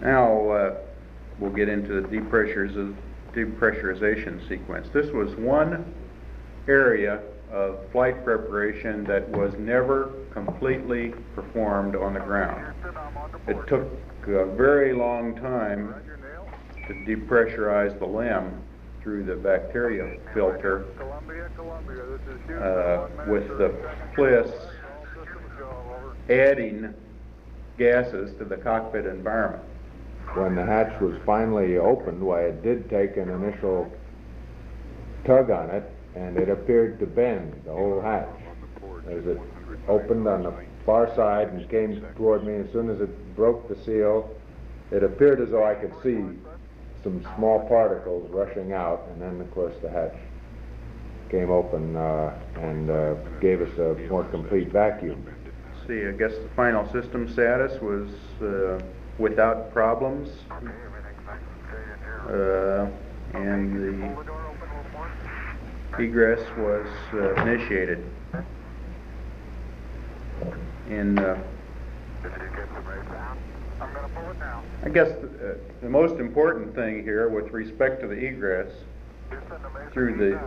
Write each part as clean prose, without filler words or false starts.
Now we'll get into the depressurization sequence. This was one area of flight preparation that was never completely performed on the ground. It took a very long time to depressurize the LEM through the bacteria filter with the FLIS adding gases to the cockpit environment. When the hatch was finally opened, why, it did take an initial tug on it, and it appeared to bend, the whole hatch. As it opened on the far side and came toward me, as soon as it broke the seal, it appeared as though I could see some small particles rushing out, and then, of course, the hatch came open and gave us a more complete vacuum. See, I guess the final system status was without problems, and the egress was initiated. And I guess the most important thing here with respect to the egress through the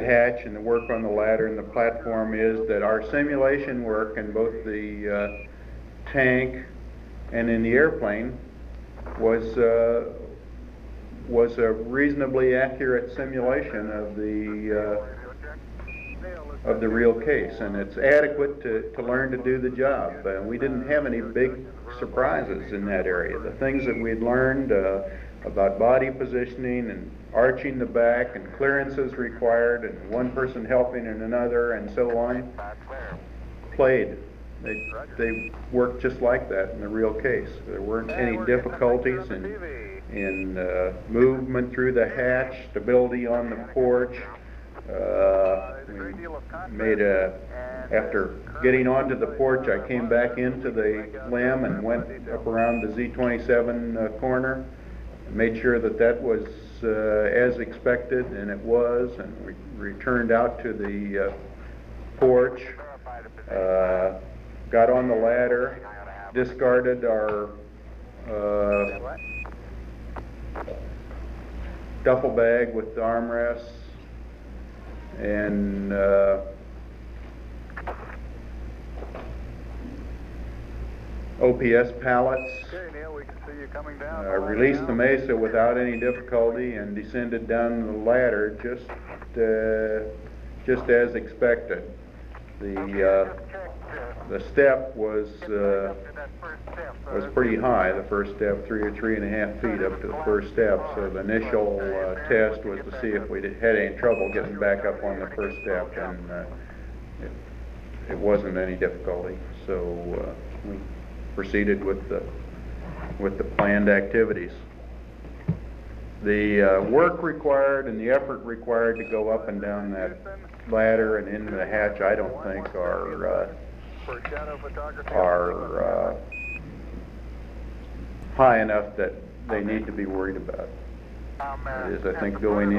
hatch and the work on the ladder and the platform is that our simulation work in both the tank and in the airplane was a reasonably accurate simulation of the real case, and it's adequate to learn to do the job. We didn't have any big surprises in that area. The things that we'd learned about body positioning and arching the back and clearances required and one person helping in another and so on played. They worked just like that in the real case. There weren't any difficulties in movement through the hatch, stability on the porch. After getting onto the porch, I came back into the LEM and went up around the Z27 corner, made sure that was as expected, and it was, and we returned out to the porch, got on the ladder, discarded our duffel bag with the armrests, and OPS pallets, released the mesa without any difficulty and descended down the ladder just as expected. The step was pretty high, the first step, 3 or 3.5 feet up to the first step, so the initial test was to see if we had any trouble getting back up on the first step, and it wasn't any difficulty, so we proceeded with the planned activities. The work required and the effort required to go up and down that ladder and into the hatch, I don't think are high enough that they need to be worried about. It is, I think, going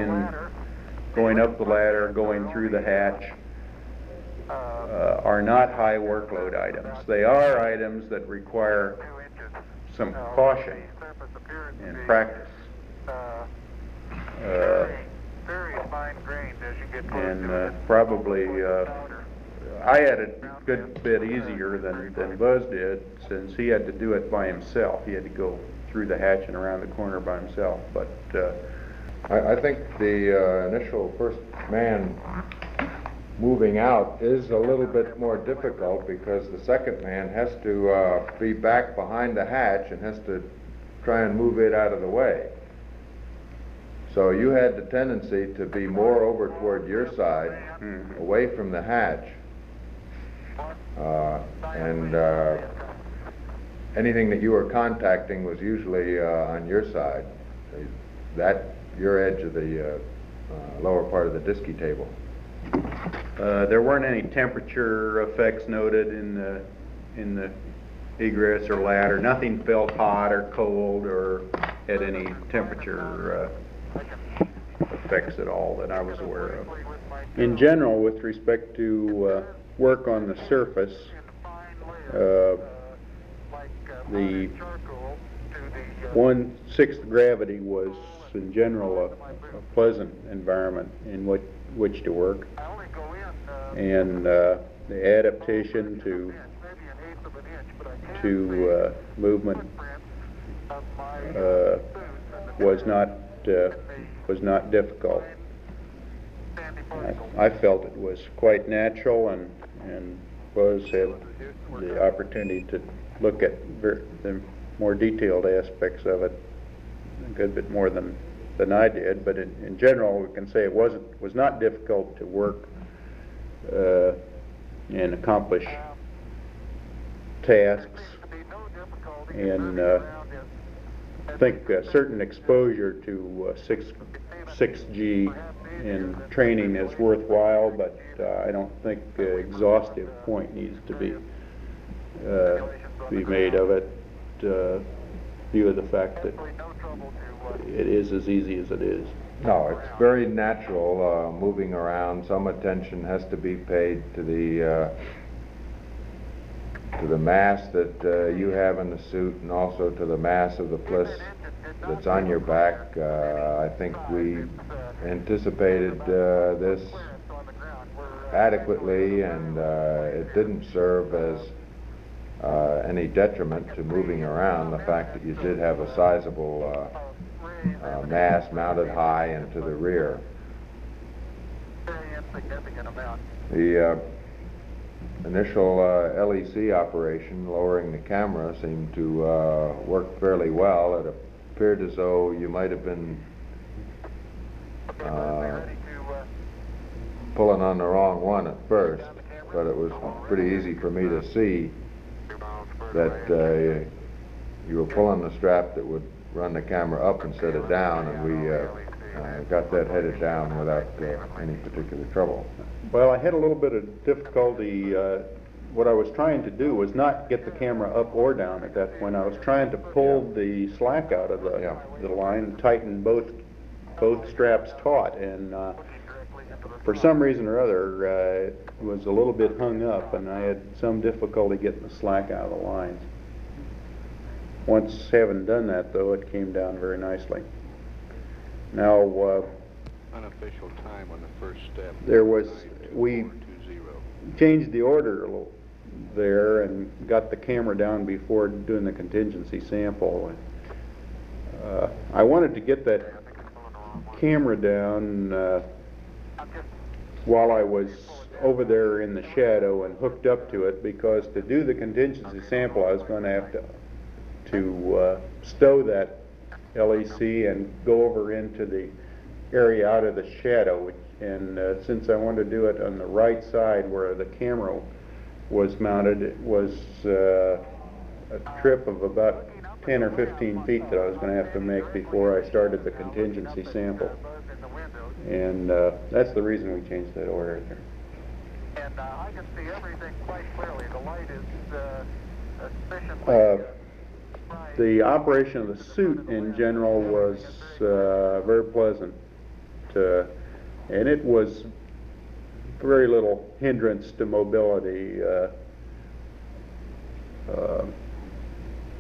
up the ladder, going through the hatch are not high workload items. They are items that require some caution and practice. Probably I had it a good bit easier than Buzz did, since he had to do it by himself. He had to go through the hatch and around the corner by himself. But I think the initial first man moving out is a little bit more difficult, because the second man has to be back behind the hatch and has to try and move it out of the way. So you had the tendency to be more over toward your side, away from the hatch, and anything that you were contacting was usually on your side, your edge of the lower part of the disky table. There weren't any temperature effects noted in the egress or ladder. Nothing felt hot or cold or had any temperature effects at all that I was aware of. In general, with respect to work on the surface, the 1/6 gravity was, in general, a pleasant environment in which to work, and the adaptation to movement was not difficult. I felt it was quite natural, and had the opportunity to look at the more detailed aspects of it a good bit more than I did. But in general, we can say it was not difficult to work and accomplish tasks, and I think a certain exposure to 6G in training is worthwhile, but I don't think an exhaustive point needs to be made of it, view of the fact that it is as easy as it is. No, it's very natural moving around. Some attention has to be paid to the mass that you have in the suit, and also to the mass of the bliss that's on your back. I think we anticipated this adequately, and it didn't serve as any detriment to moving around, the fact that you did have a sizable mass mounted high and to the rear. The initial LEC operation, lowering the camera, seemed to work fairly well. It appeared as though you might have been pulling on the wrong one at first, but it was pretty easy for me to see that you were pulling the strap that would run the camera up instead of down, and we got that headed down without any particular trouble. Well, I had a little bit of difficulty. What I was trying to do was not get the camera up or down at that point. I was trying to pull the slack out of the line, tighten both straps taut, and for some reason or other, it was a little bit hung up, and I had some difficulty getting the slack out of the lines. Once having done that, though, it came down very nicely. Now, unofficial time on the first step. We changed the order a little there and got the camera down before doing the contingency sample. I wanted to get that camera down while I was over there in the shadow and hooked up to it, because to do the contingency sample I was going to have to stow that LEC and go over into the area out of the shadow, and since I wanted to do it on the right side where the camera was mounted, it was a trip of about 10 or 15 feet that I was going to have to make before I started the contingency sample, and that's the reason we changed that order there. And I can see everything quite clearly. The light is sufficiently the operation of the suit in general was very pleasant, and it was very little hindrance to mobility,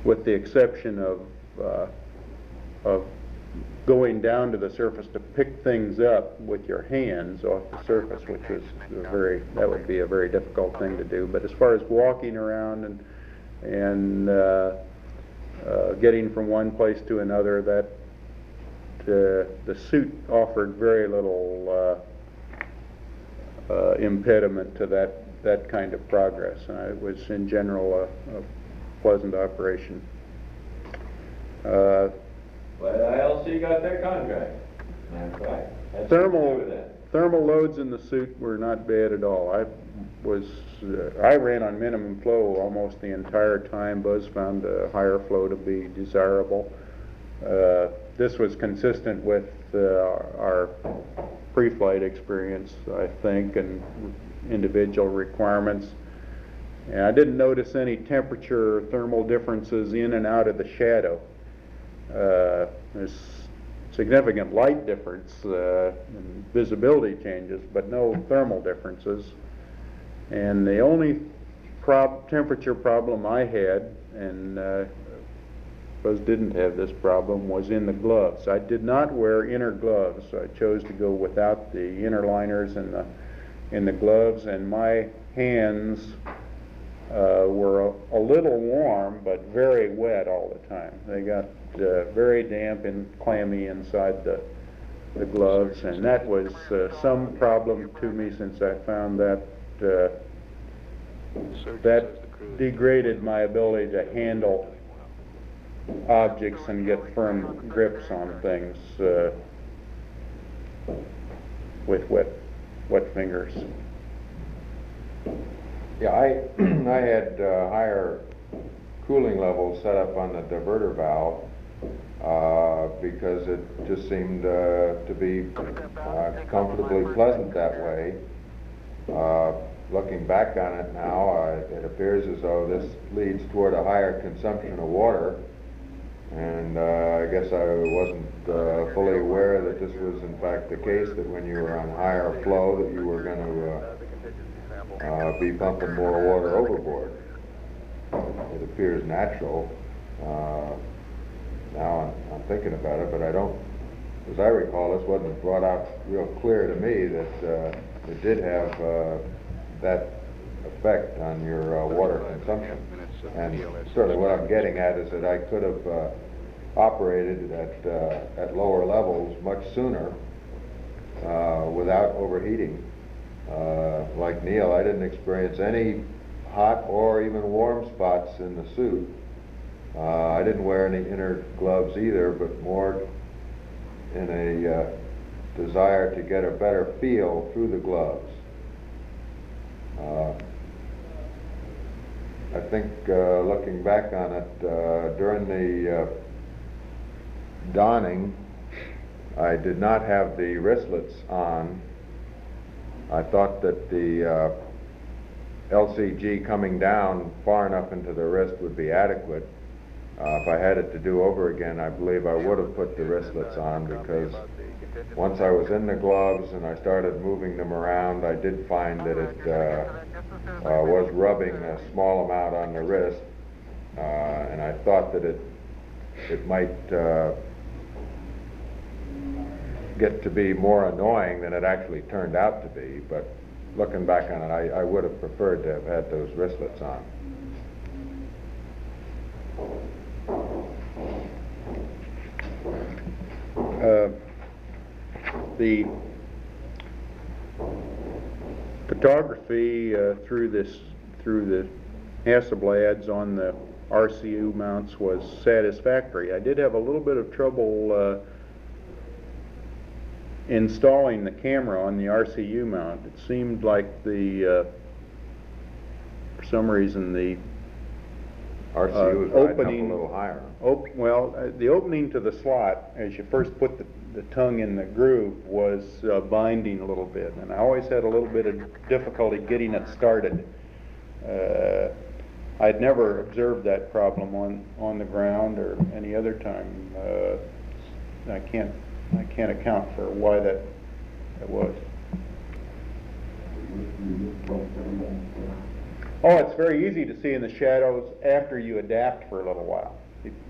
with the exception of going down to the surface to pick things up with your hands off the surface, which was that would be a very difficult thing to do. But as far as walking around and getting from one place to another, the suit offered very little impediment to that kind of progress. It was in general a pleasant operation. But ILC got their contract. That's right. Thermal loads in the suit were not bad at all. I ran on minimum flow almost the entire time. Buzz found a higher flow to be desirable. This was consistent with our pre-flight experience, I think, and individual requirements. And I didn't notice any temperature or thermal differences in and out of the shadow. There's significant light difference and visibility changes, but no thermal differences. And the only temperature problem I had, and suppose didn't have this problem was in the gloves. I did not wear inner gloves. I chose to go without the inner liners in the gloves, and my hands were a little warm but very wet all the time. They got very damp and clammy inside the gloves, and that was some problem to me, since I found that degraded my ability to handle objects and get firm grips on things with wet fingers. Yeah, I had higher cooling levels set up on the diverter valve because it just seemed to be comfortably pleasant that way. Looking back on it now, it appears as though this leads toward a higher consumption of water, and I guess I wasn't fully aware that this was in fact the case, that when you were on higher flow that you were going to be pumping more water overboard. It appears natural. Now I'm thinking about it, but I don't, as I recall, this wasn't brought out real clear to me that it did have that effect on your water consumption. And certainly what I'm getting at is that I could have operated at lower levels much sooner without overheating. Like Neil, I didn't experience any hot or even warm spots in the suit. I didn't wear any inner gloves either, but more in a desire to get a better feel through the gloves. I think looking back on it, during the donning, I did not have the wristlets on. I thought that the LCG coming down far enough into the wrist would be adequate. If I had it to do over again, I believe I would have put the wristlets on, because once I was in the gloves and I started moving them around, I did find that it was rubbing a small amount on the wrist, and I thought that it might get to be more annoying than it actually turned out to be. But looking back on it, I would have preferred to have had those wristlets on. The photography through the Hasselblads on the RCU mounts was satisfactory. I did have a little bit of trouble installing the camera on the RCU mount. It seemed like for some reason the RCU was opening a little higher. The opening to the slot, as you first put the tongue in the groove, was binding a little bit, and I always had a little bit of difficulty getting it started. I'd never observed that problem on the ground or any other time. I can't account for why that was. Oh, it's very easy to see in the shadows after you adapt for a little while.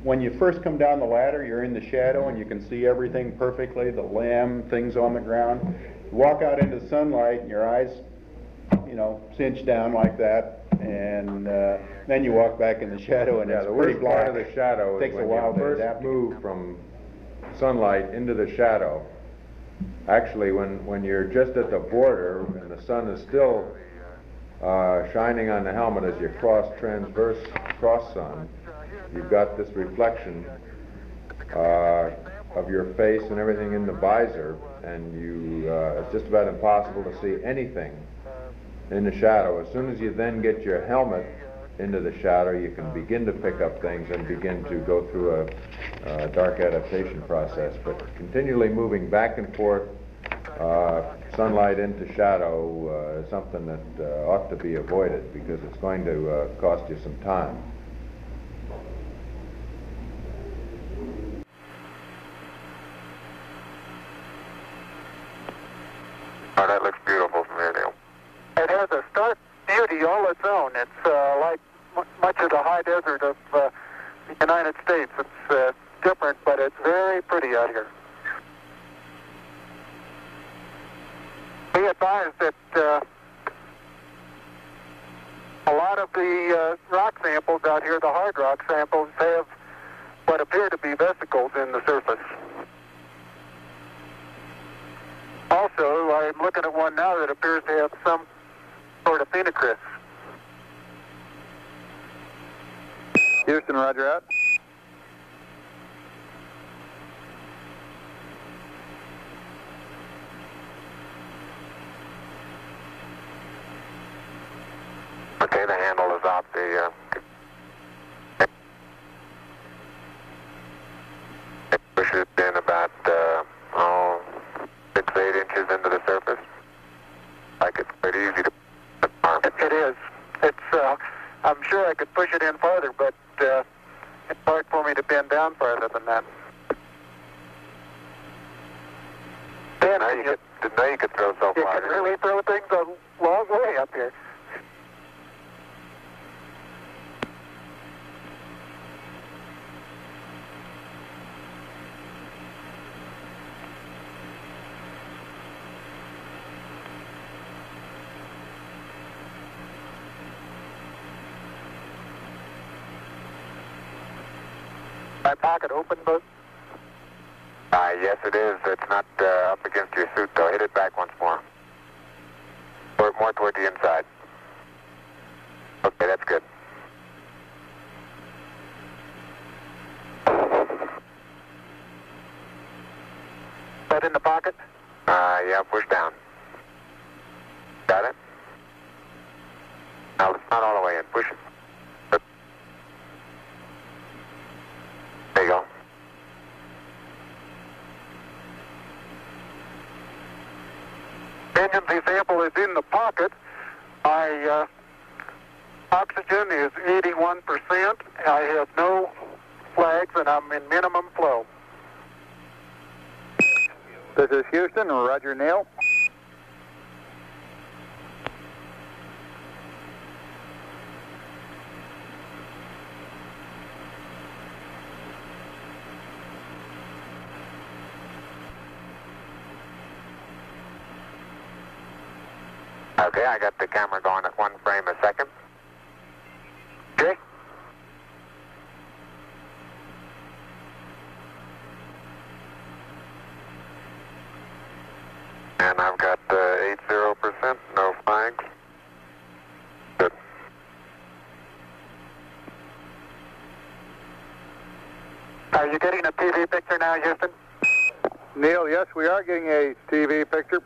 When you first come down the ladder, you're in the shadow and you can see everything perfectly, the lamb, things on the ground. You walk out into the sunlight and your eyes, cinch down like that, and then you walk back in the shadow and it's pretty black. The worst part of the shadow is when you first move from sunlight into the shadow. Actually, when you're just at the border and the sun is still shining on the helmet as you cross sun, you've got this reflection of your face and everything in the visor, and it's just about impossible to see anything in the shadow. As soon as you then get your helmet into the shadow, you can begin to pick up things and begin to go through a dark adaptation process. But continually moving back and forth, sunlight into shadow, is something that ought to be avoided, because it's going to cost you some time. Oh, that looks beautiful from here, Neil. It has a stark beauty all its own. It's like much of the high desert of the United States. It's different, but it's very pretty out here. Be advised that a lot of the rock samples out here, the hard rock samples, have what appear to be vesicles in the surface. Also, I'm looking at one now that appears to have some sort of phenocryst. Houston, roger out. Okay, the handle is off the push it in about 6 to 8 inches into the surface. Like it's pretty easy to It is. It's I'm sure I could push it in farther, but it's hard for me to bend down farther than that. Didn't know you could throw so far. You can really throw things a long way up here. My pocket open, but? Yes, it is. It's not up against your suit, though. Hit it back once more. More toward the inside. Okay, that's good. That in the pocket? Yeah, push down. Got it? Now, it's not all the way in. Push it. There you go. Agency sample is in the pocket. My oxygen is 81%. I have no flags, and I'm in minimum flow. This is Houston, roger, Neil. Okay, I got the camera going at 1 frame a second. Okay. And I've got 80%, no flags. Good. Are you getting a TV picture now, Houston? Neil, yes, we are getting a TV picture.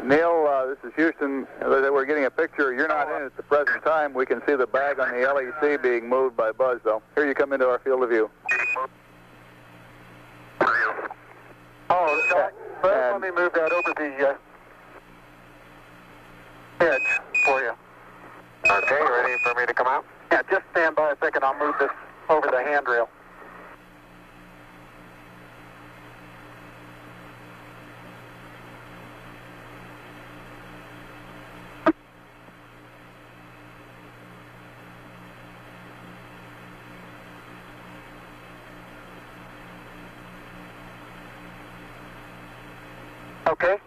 Neil, this is Houston. We're getting a picture. You're not in at the present time. We can see the bag on the LEC being moved by Buzz, though. Here you come into our field of view. Oh, sorry. Let me move that over the edge for you. Okay, ready for me to come out? Yeah, just stand by a second. I'll move this over the handrail. Okay.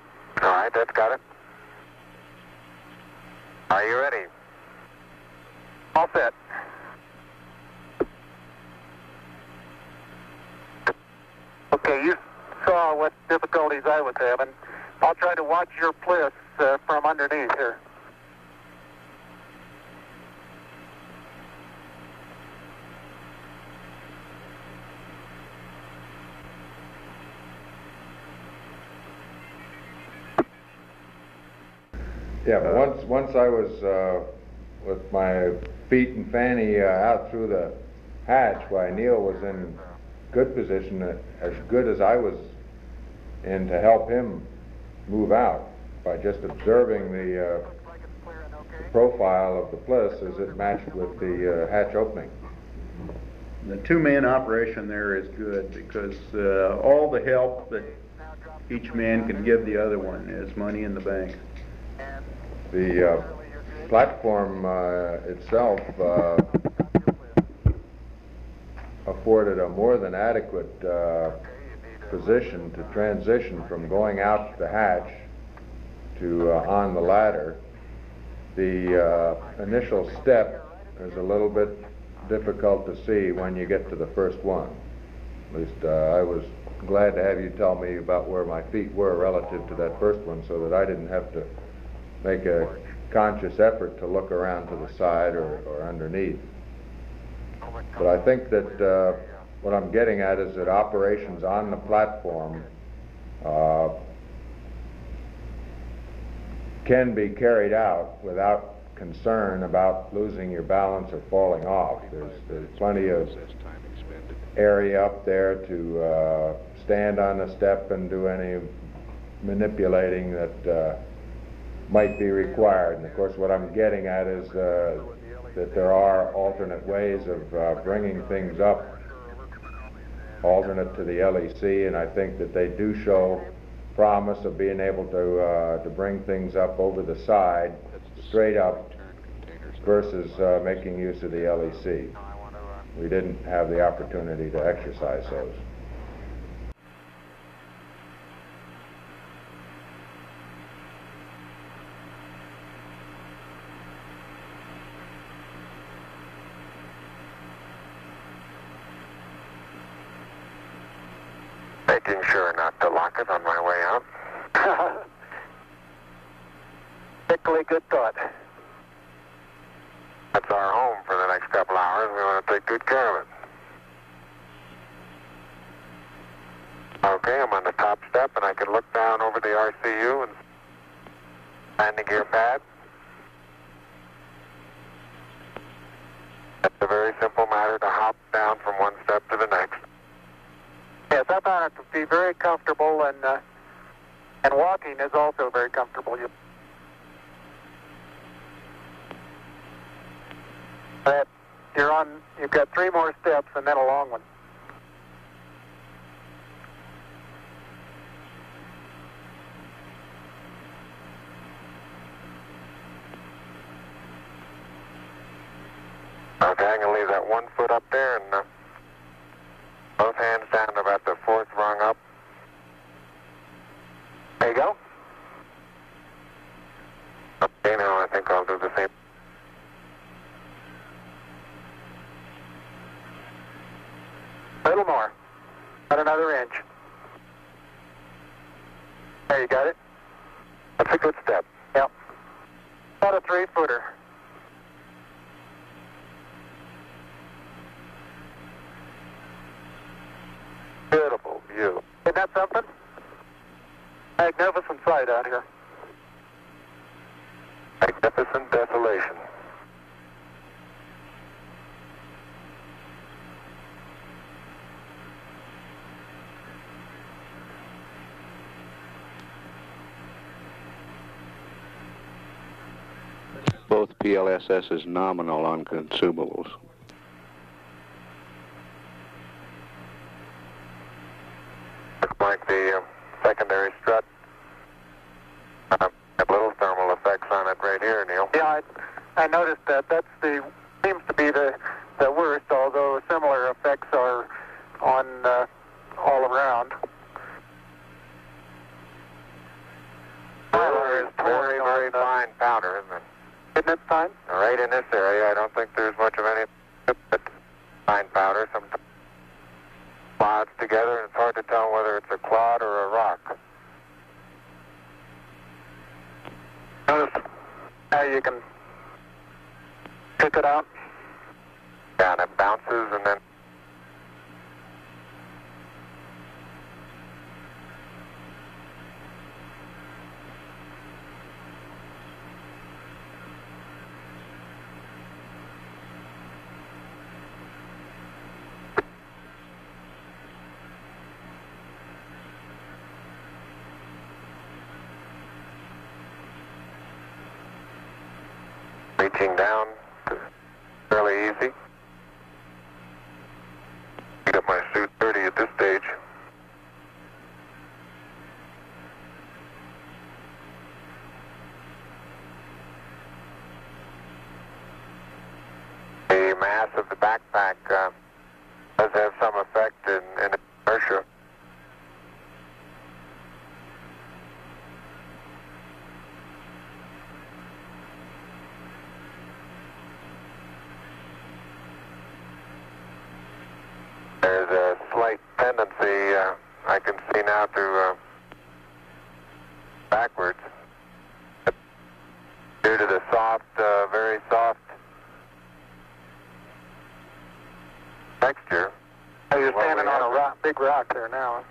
All right, that's got it. Are you ready? All set. Okay, you saw what difficulties I was having. I'll try to watch your bliss from underneath here. Yeah, but once I was with my feet and fanny out through the hatch, while Neil was in good position, as good as I was in to help him move out by just observing the profile of the bliss as it matched with the hatch opening. the two-man operation there is good because all the help that each man can give the other one is money in the bank. The platform itself afforded a more than adequate position to transition from going out the hatch to on the ladder. The initial step is a little bit difficult to see when you get to the first one. At least I was glad to have you tell me about where my feet were relative to that first one so that I didn't have to make a conscious effort to look around to the side or underneath. But I think that what I'm getting at is that operations on the platform can be carried out without concern about losing your balance or falling off. There's plenty of area up there to stand on a step and do any manipulating that might be required. And of course what I'm getting at is that there are alternate ways of bringing things up, alternate to the LEC, and I think that they do show promise of being able to bring things up over the side, straight up, versus making use of the LEC. We didn't have the opportunity to exercise those. Making sure not to lock it on my way out. Particularly good thought. That's our home for the next couple hours. We want to take good care of it. Okay, I'm on the top step and I can look down over the RCU and landing gear pad. It's a very simple matter to hop down from one step to the next. Yes, I found it to be very comfortable, and walking is also very comfortable. You've got 3 more steps and then a long one. Okay, I'm going to leave that 1 foot up there and both hands down about the 4th rung up. There you go. Okay, now I think I'll do the same. A little more. About another inch. There, you got it? That's a good step. Yep. About a 3-footer. Beautiful view. Isn't that something? Magnificent sight out here. Magnificent desolation. Both PLSS is nominal on consumables. Looks like the secondary strut have little thermal effects on it right here, Neil. Yeah, I noticed that. Seems to be the worst, although similar effects are on all around. Powder is very, very fine powder, isn't it? Isn't it fine? Right in this area, I don't think there's much of any but fine powder. Sometimes clouds together, and it's hard to tell whether it's a clod or a rock. Notice how you can pick it out? Yeah, and it bounces and then... Reaching down, fairly easy. 30 at this stage. The mass of the backpack does have some effect in inertia. There's a slight tendency I can see now to backwards due to the soft, very soft texture. Oh, you're standing on a rock, big rock there now.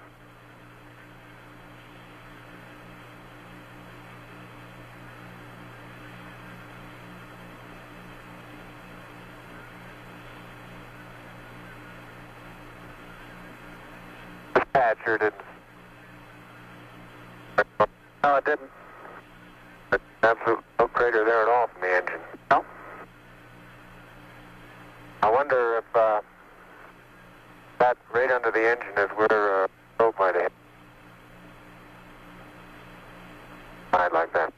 This pad sure didn't. No, it didn't. Absolute no crater there at all from the engine. No. I wonder if that right under the engine is where probe might have hit. I'd like that.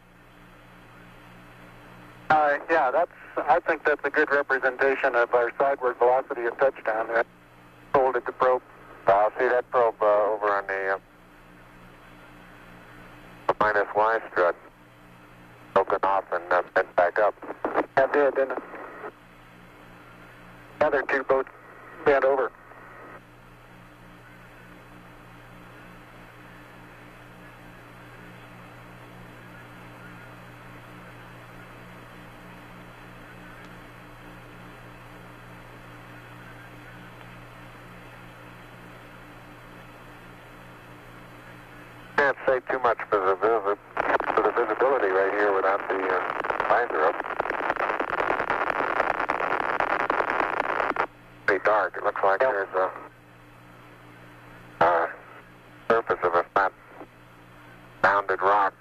Yeah, I think that's a good representation of our sideward velocity of touchdown. Hold at the probe. I'll see that probe over on the minus Y strut. Broken off and bent back up. That did, didn't it? The other two boats bent over. Can't say too much for the visibility right here without the visor up. Pretty dark. It looks like there's a surface of a flat rounded rock.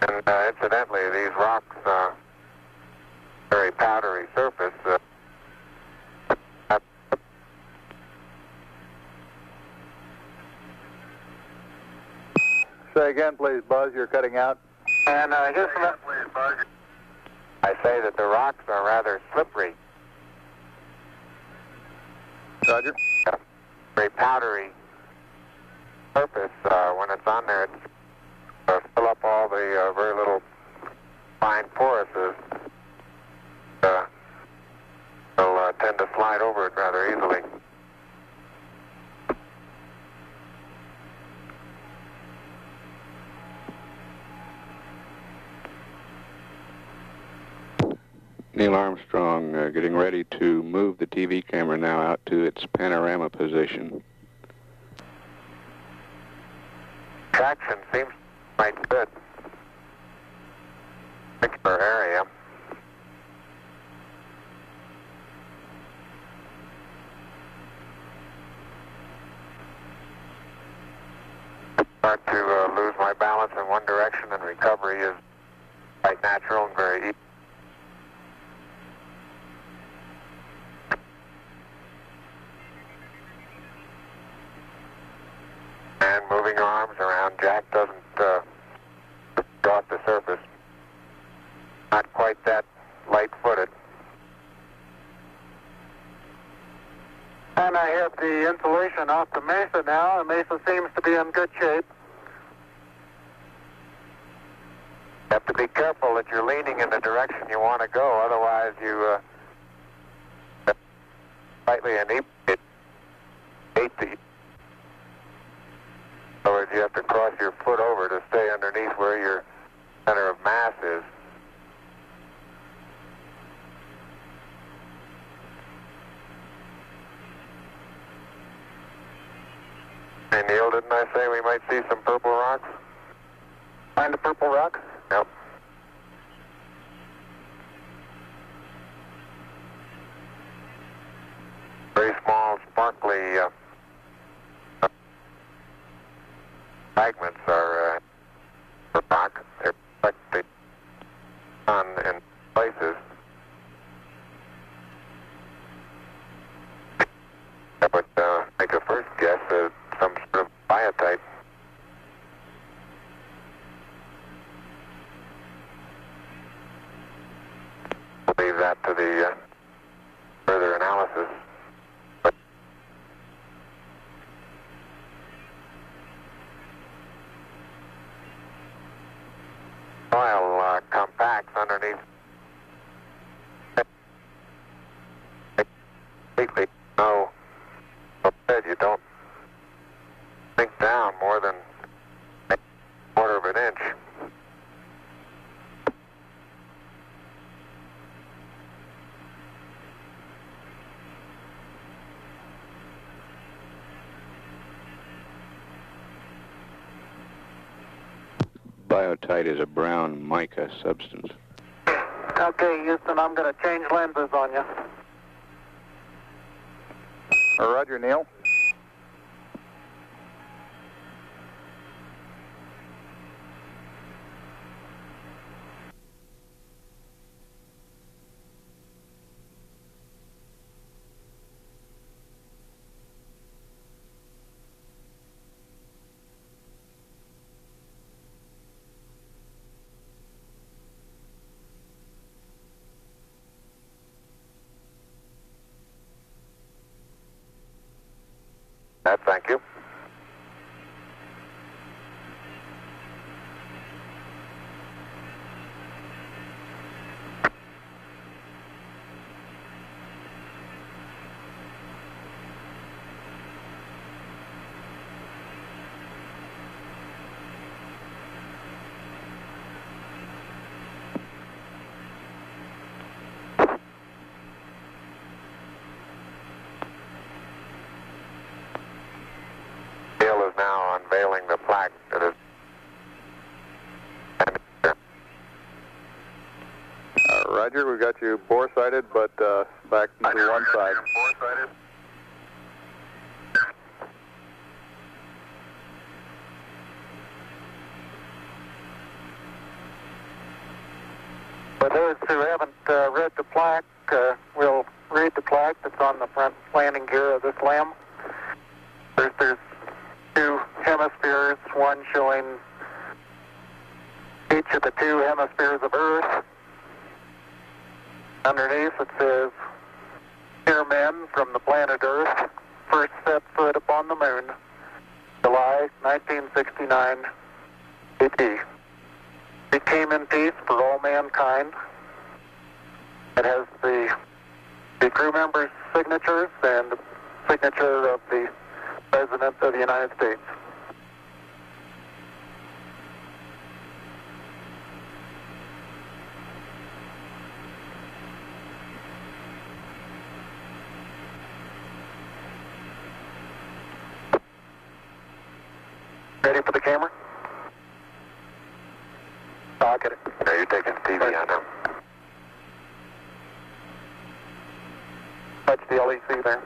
And incidentally, these rocks, very powdery surface. Say again, please, Buzz. You're cutting out. And here's some. I say that the rocks are rather slippery. Roger. Very powdery surface. When it's on there, it's fill up all the very little fine porises. They'll tend to slide over it rather easily. Neil Armstrong getting ready to move the TV camera now out to its panorama position. Traction seems quite good. Particular area. Start to lose my balance in one direction, and recovery is quite natural and very easy. And moving arms around, Jack doesn't go off the surface. Not quite that light-footed. And I have the insulation off the mesa now. The mesa seems to be in good shape. You have to be careful that you're leaning in the direction you want to go, otherwise you slightly inebriate the. In other words, you have to cross your foot over to stay underneath where your center of mass is. Hey Neil, didn't I say we might see some purple rocks? Find the purple rocks? Yep. Very small, sparkly fragments are rock. They reflect the sun in places. further analysis. Soil compacts underneath. Completely. No. You don't sink down more than a quarter of an inch. Biotite is a brown mica substance. Okay, Houston, I'm going to change lenses on you. Roger, Neil. Thank you. Neil is now unveiling the plaque that is. Roger, we got you bore-sighted, but back to one side. Bore-sighted. For those who haven't read the plaque, we'll read the plaque that's on the front landing gear of this LEM. There's two hemispheres, one showing each of the two hemispheres of Earth. Underneath it says, "Here men from the planet Earth first set foot upon the moon, July 1969 AD. We came in peace for all mankind." It has the crew members' signatures and the signature of the President of the United States. Ready for the camera? I'll get it. Yeah, you're taking the TV on now. Touch the LEC there.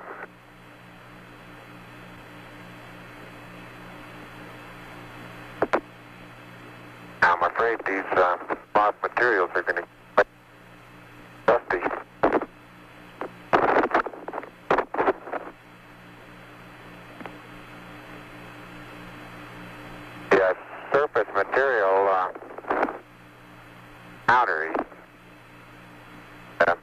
I'm afraid these lost materials are going to get dusty. The surface material, powdery. I don't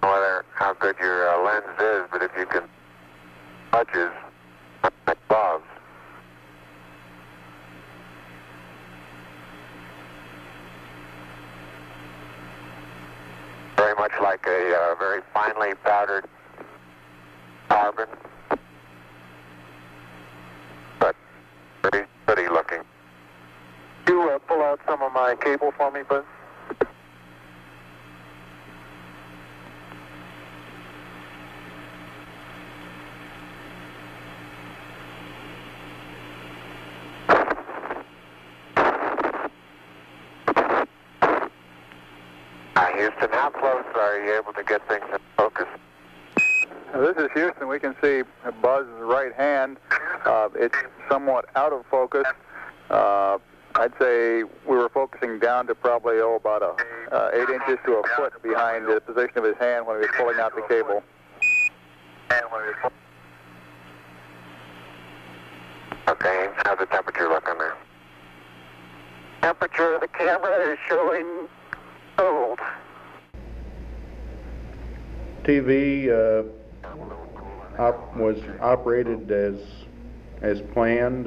know how good your lens is, but if you can smudges on my gloves. Very much like a very finely powdered carbon, but very pretty looking. You pull out some of my cable for me, Buzz? Houston, how close are you able to get things in focus? This is Houston. We can see Buzz's right hand. It's somewhat out of focus. I'd say we were focusing down to probably about 8 inches to a foot behind the position of his hand when he was pulling out the cable. Okay, how's the temperature looking there? Temperature of the camera is showing cold. TV was operated as planned,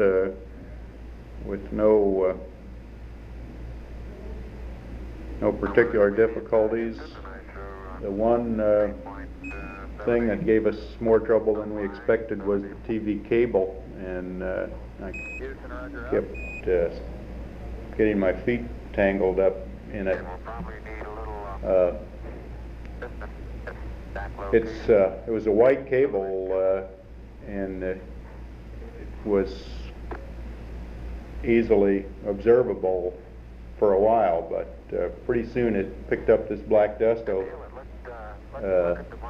with no particular difficulties. The one thing that gave us more trouble than we expected was the TV cable, and I kept getting my feet tangled up in it. It was a white cable, and it was easily observable for a while, but pretty soon it picked up this black dust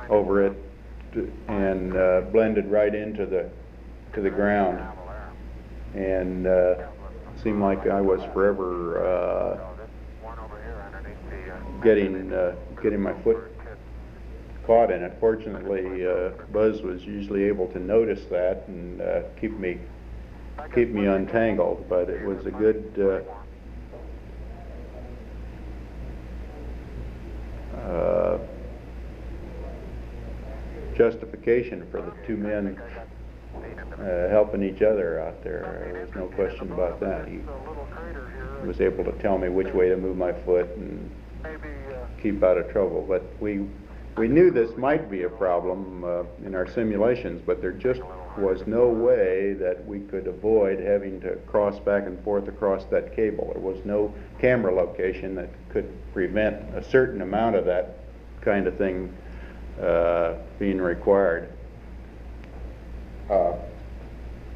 over it and blended right into the ground, and seemed like I was forever getting my foot caught in it. Fortunately, Buzz was usually able to notice that and keep me untangled, but it was a good justification for the two men helping each other out there. There's no question about that. He was able to tell me which way to move my foot and keep out of trouble. But we knew this might be a problem in our simulations, but there just was no way that we could avoid having to cross back and forth across that cable. There was no camera location that could prevent a certain amount of that kind of thing being required.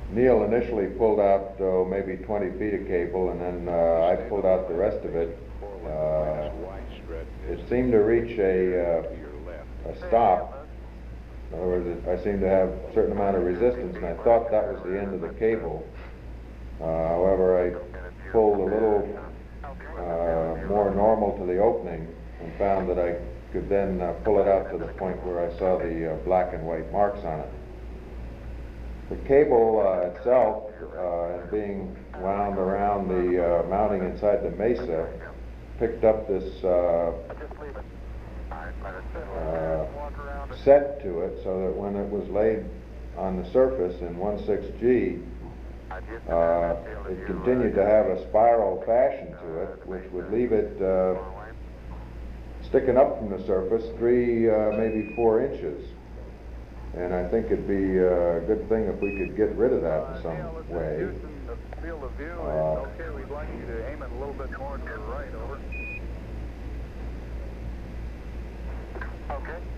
Neil initially pulled out maybe 20 feet of cable, and then I pulled out the rest of it. It seemed to reach a stop. In other words, I seemed to have a certain amount of resistance, and I thought that was the end of the cable. However, I pulled a little more normal to the opening and found that I could then pull it out to the point where I saw the black and white marks on it. The cable itself, being wound around the mounting inside the mesa, picked up this set to it, so that when it was laid on the surface in 1/6G, it continued to have a spiral fashion to it, which would leave it sticking up from the surface 3, maybe 4 inches. And I think it'd be a good thing if we could get rid of that in some way. The field of view is okay. We'd like you to aim it a little bit more to the right, over.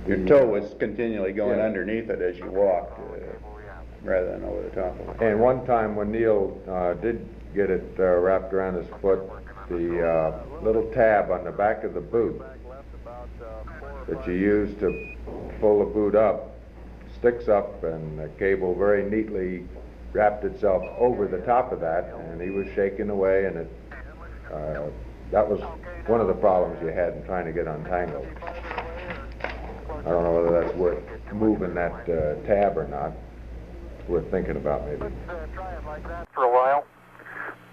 Your toe was continually going underneath it as you walked, rather than over the top of it. And one time when Neil did get it wrapped around his foot, the little tab on the back of the boot that you use to pull the boot up sticks up, and the cable very neatly wrapped itself over the top of that, and he was shaking away, and that was one of the problems you had in trying to get untangled. I don't know whether that's worth moving that tab or not. It's worth thinking about, maybe. Let's try it like that for a while.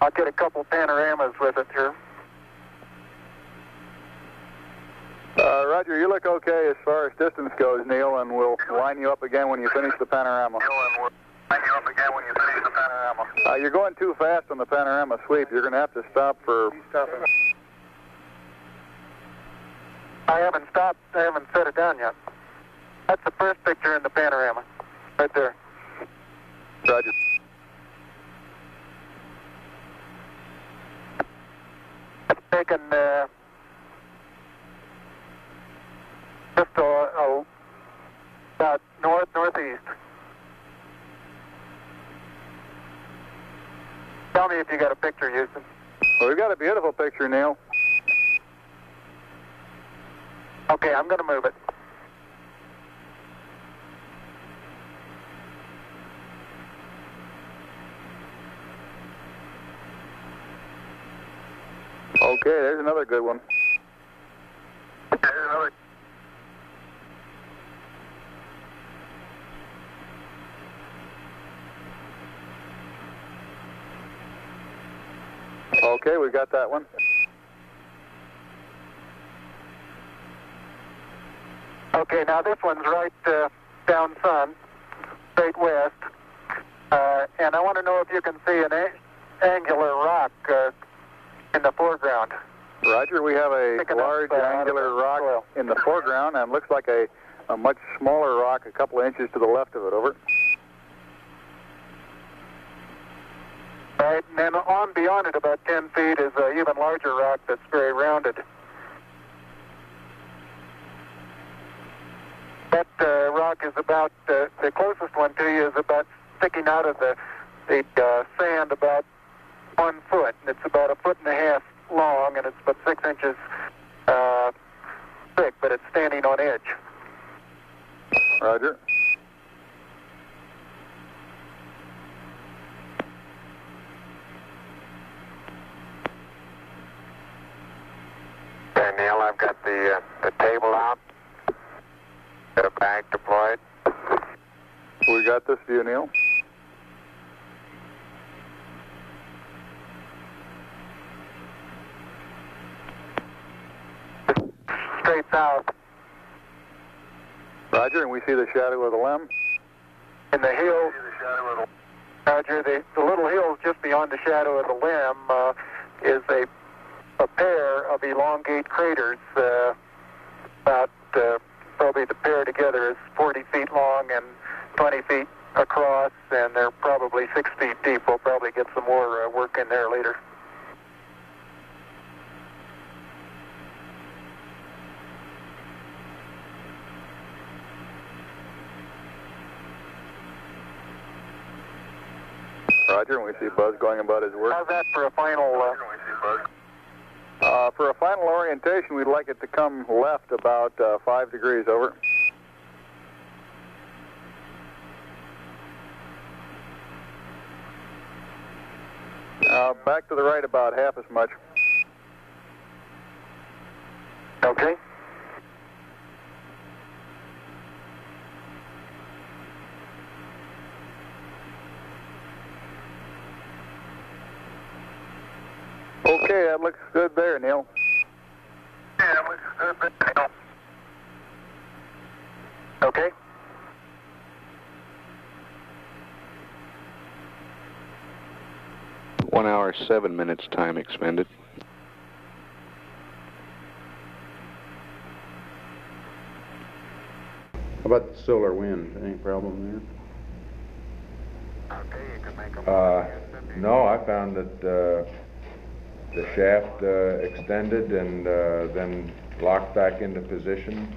I'll get a couple panoramas with it here. Roger, you look okay as far as distance goes, Neil, and we'll line you up again when you finish the panorama. You're going too fast on the panorama sweep. You're going to have to stop for... I haven't stopped. I haven't set it down yet. That's the first picture in the panorama, right there. Roger. It's taken just about northeast. Tell me if you got a picture, Houston. Well, we've got a beautiful picture, Neil. Okay, I'm going to move it. Okay, there's another good one. Okay, we got that one. Okay, now this one's right down sun, straight west. And I want to know if you can see an angular rock in the foreground. Roger, we have a large angular rock in the foreground, and looks like a much smaller rock a couple of inches to the left of it. Over. Right, and then on beyond it about 10 feet is an even larger rock that's very rounded. That rock is about, the closest one to you is about sticking out of the sand about 1 foot. It's about 1.5 feet long, and it's about 6 inches thick, but it's standing on edge. Roger. Okay, Neil, I've got the table out. Got a bag deployed. We got this view, Neil. Straight south. Roger, and we see the shadow of the limb. In the hills, Roger, the little hills just beyond the shadow of the limb is a pair of elongate craters. About probably the pair together is 40 feet long and 20 feet across, and they're probably 6 feet deep. We'll probably get some more work in there later. Roger, and we see Buzz going about his work. How's that for a final? For a final orientation, we'd like it to come left about 5 degrees. Over. Back to the right about half as much. Okay. Okay, that looks good there, Neil. Yeah, that looks good there. Okay. One hour, 7 minutes time expended. How about the solar wind? Any problem No, I found that the shaft extended and then locked back into position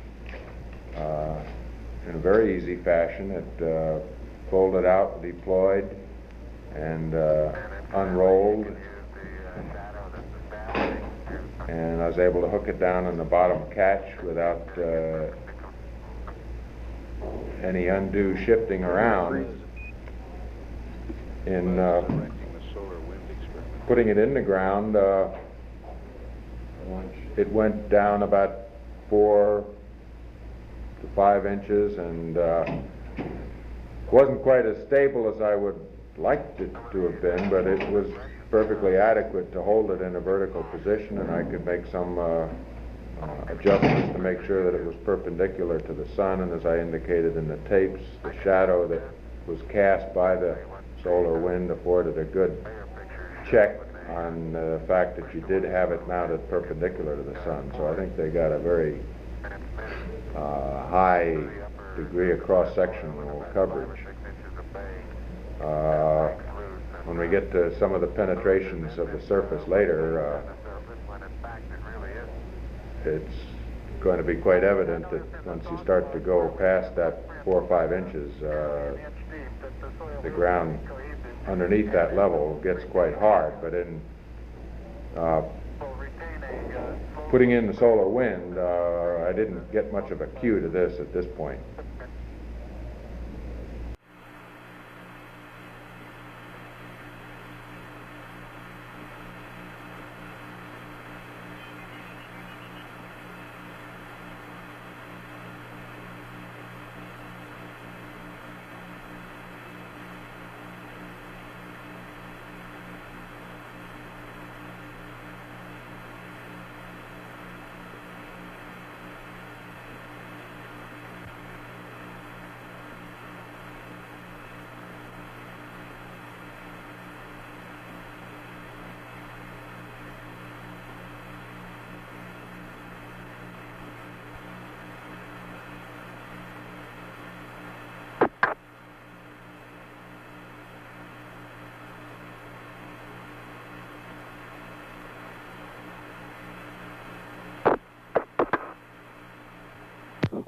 in a very easy fashion. It folded out, deployed, and unrolled, and I was able to hook it down on the bottom catch without any undue shifting around. In putting it in the ground, it went down about 4 to 5 inches, and wasn't quite as stable as I would like it to have been, but it was perfectly adequate to hold it in a vertical position, and I could make some adjustments to make sure that it was perpendicular to the sun, and as I indicated in the tapes, the shadow that was cast by the solar wind afforded a good check on the fact that you did have it mounted perpendicular to the sun. So I think they got a very high degree of cross-sectional coverage. When we get to some of the penetrations of the surface later, it's going to be quite evident that once you start to go past that 4 or 5 inches, the ground underneath that level gets quite hard. But in putting in the solar wind, I didn't get much of a cue to this at this point.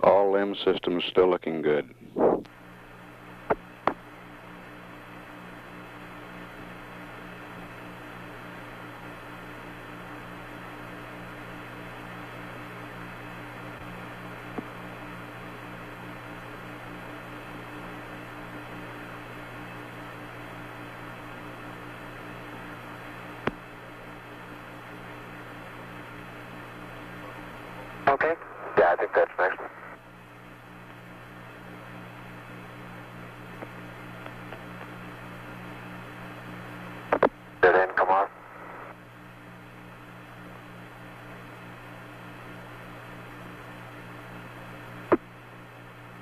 All limb systems still looking good. Okay? Yeah, I think that's next. Dead end, come off.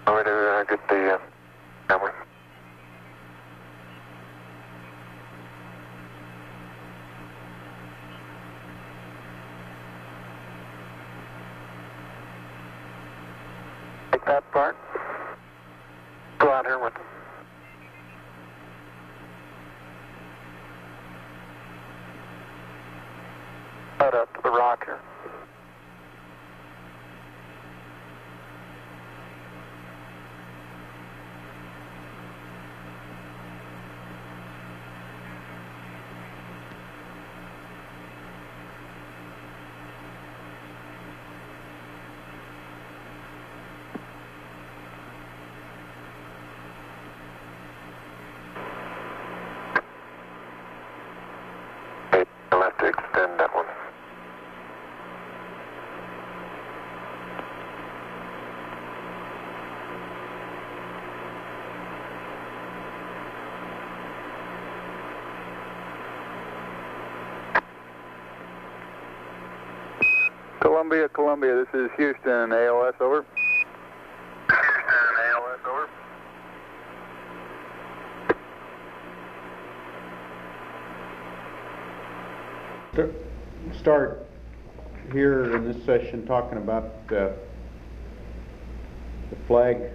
I'm going to get the camera. Take that part. Go out here with them. Head up to the rock here. Okay, I'll have to extend that one. Columbia, Columbia, this is Houston, ALS, over. Houston, ALS, over. Start here in this session talking about the flag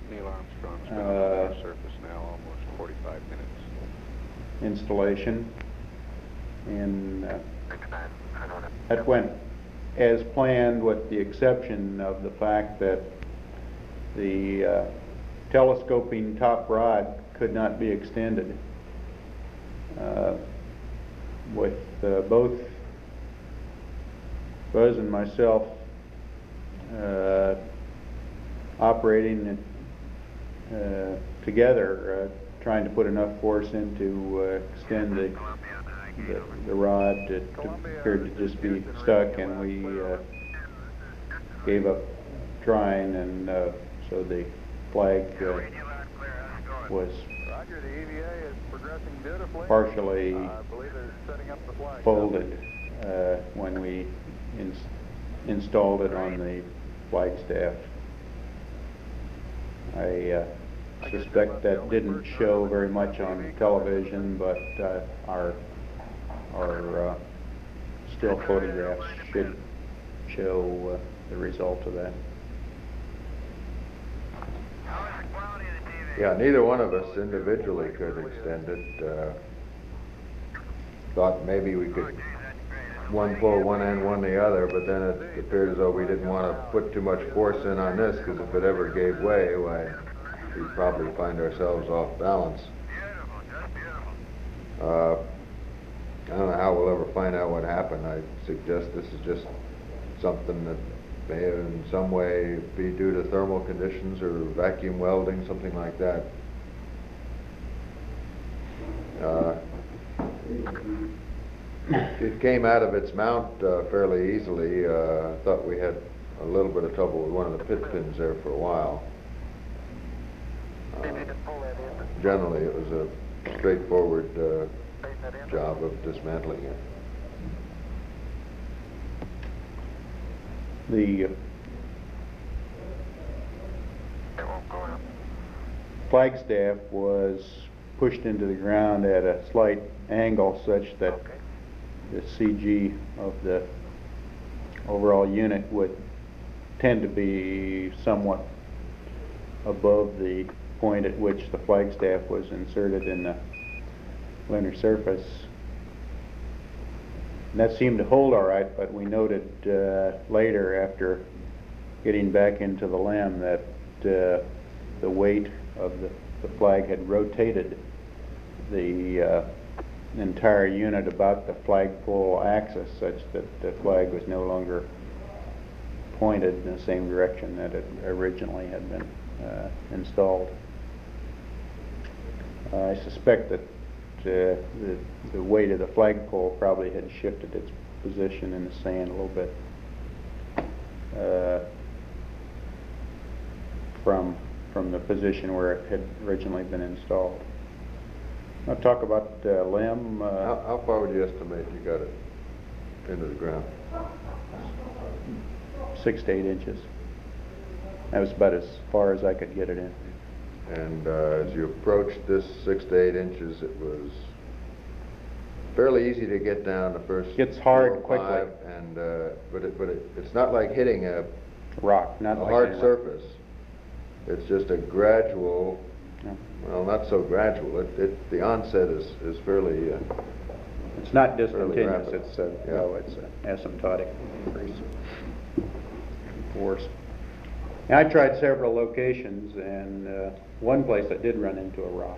Neil Armstrong's been on the surface now almost 45 minutes. installation, and that went as planned, with the exception of the fact that the telescoping top rod could not be extended. With both Buzz and myself operating it together, trying to put enough force in to extend the rod. It appeared to just be stuck, and we gave up trying, and so the flag was Roger, the EVA is progressing beautifully. partially I believe they're setting up the flag. folded when we installed it on the flagstaff. I suspect that didn't show very much on television, but our still photographs should show the result of that. Yeah, neither one of us individually could extend it. Thought maybe we could one pull one end, one the other, but then it appeared as though we didn't want to put too much force in on this, because if it ever gave way, why, we'd probably find ourselves off balance. I don't know how we'll ever find out what happened. I suggest this is just something that may in some way be due to thermal conditions or vacuum welding, something like that. It came out of its mount fairly easily. I thought we had a little bit of trouble with one of the pit pins there for a while. Generally, it was a straightforward job of dismantling it. The flagstaff was pushed into the ground at a slight angle such that the CG of the overall unit would tend to be somewhat above the point at which the flagstaff was inserted in the lunar surface. And that seemed to hold all right, but we noted later, after getting back into the LEM that the weight of the flag had rotated the entire unit about the flagpole axis such that the flag was no longer pointed in the same direction that it originally had been installed. I suspect that the weight of the flagpole probably had shifted its position in the sand a little bit from the position where it had originally been installed. I'll talk about LEM. How far would you estimate you got it into the ground? 6 to 8 inches. That was about as far as I could get it in. And as you approached this 6 to 8 inches, it was fairly easy to get down the first. Gets hard 4 or 5, quickly. and but it's not like hitting a Rock, not like hard that. surface. It's just a gradual. No. Well, not so gradual. The onset is fairly. It's not discontinuous. rapid. It's Yeah. no, it's asymptotic increase in force. And I tried several locations, and one place I did run into a rock.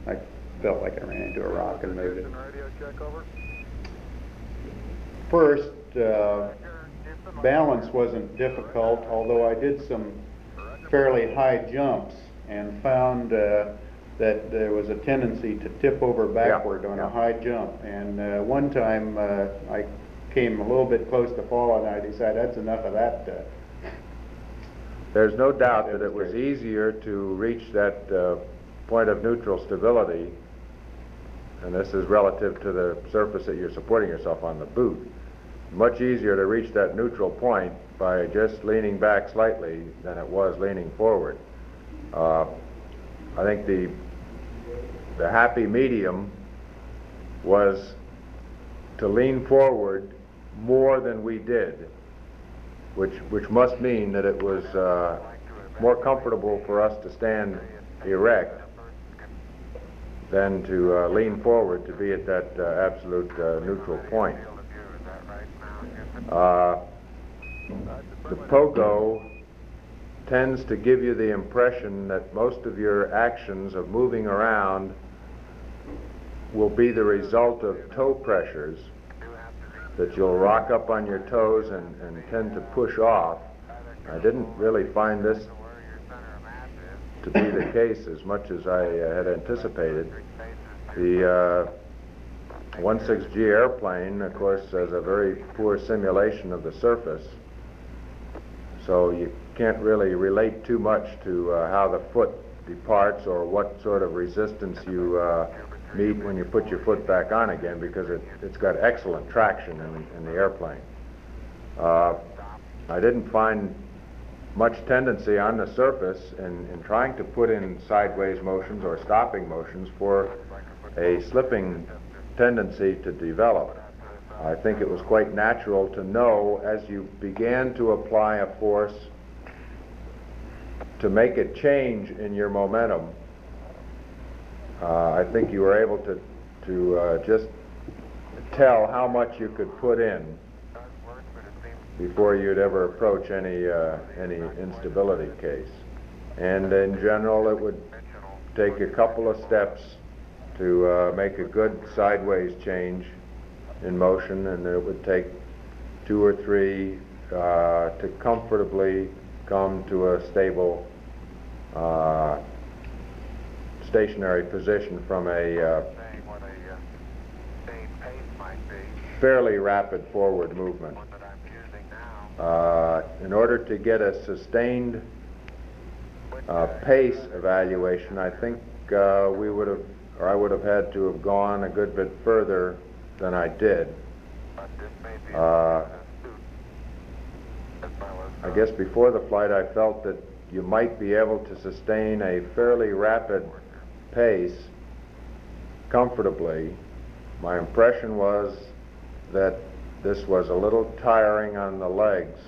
I felt like I ran into a rock and moved it. Radio check over. First, balance wasn't difficult, although I did some fairly high jumps and found that there was a tendency to tip over backward on a high jump. And one time I came a little bit close to falling, and I decided that's enough of that. There's no doubt that it was easier to reach that point of neutral stability, and this is relative to the surface that you're supporting yourself on, the boot. Much easier to reach that neutral point by just leaning back slightly than it was leaning forward. I think the happy medium was to lean forward more than we did, which must mean that it was more comfortable for us to stand erect than to lean forward to be at that absolute neutral point. The pogo tends to give you the impression that most of your actions of moving around will be the result of toe pressures, that you'll rock up on your toes and tend to push off. I didn't really find this to be the case as much as I had anticipated. The 16G airplane, of course, has a very poor simulation of the surface, so you can't really relate too much to how the foot departs or what sort of resistance you meet when you put your foot back on again, because it's got excellent traction in the airplane. I didn't find much tendency on the surface in trying to put in sideways motions or stopping motions for a slipping tendency to develop. I think it was quite natural to know as you began to apply a force to make a change in your momentum. I think you were able to just tell how much you could put in before you'd ever approach any instability case. And in general, it would take a couple of steps to make a good sideways change in motion, and it would take 2 or 3 to comfortably come to a stable stationary position from a fairly rapid forward movement. In order to get a sustained pace evaluation, I think I would have had to have gone a good bit further than I did. I guess before the flight I felt that you might be able to sustain a fairly rapid pace comfortably. My impression was that this was a little tiring on the legs,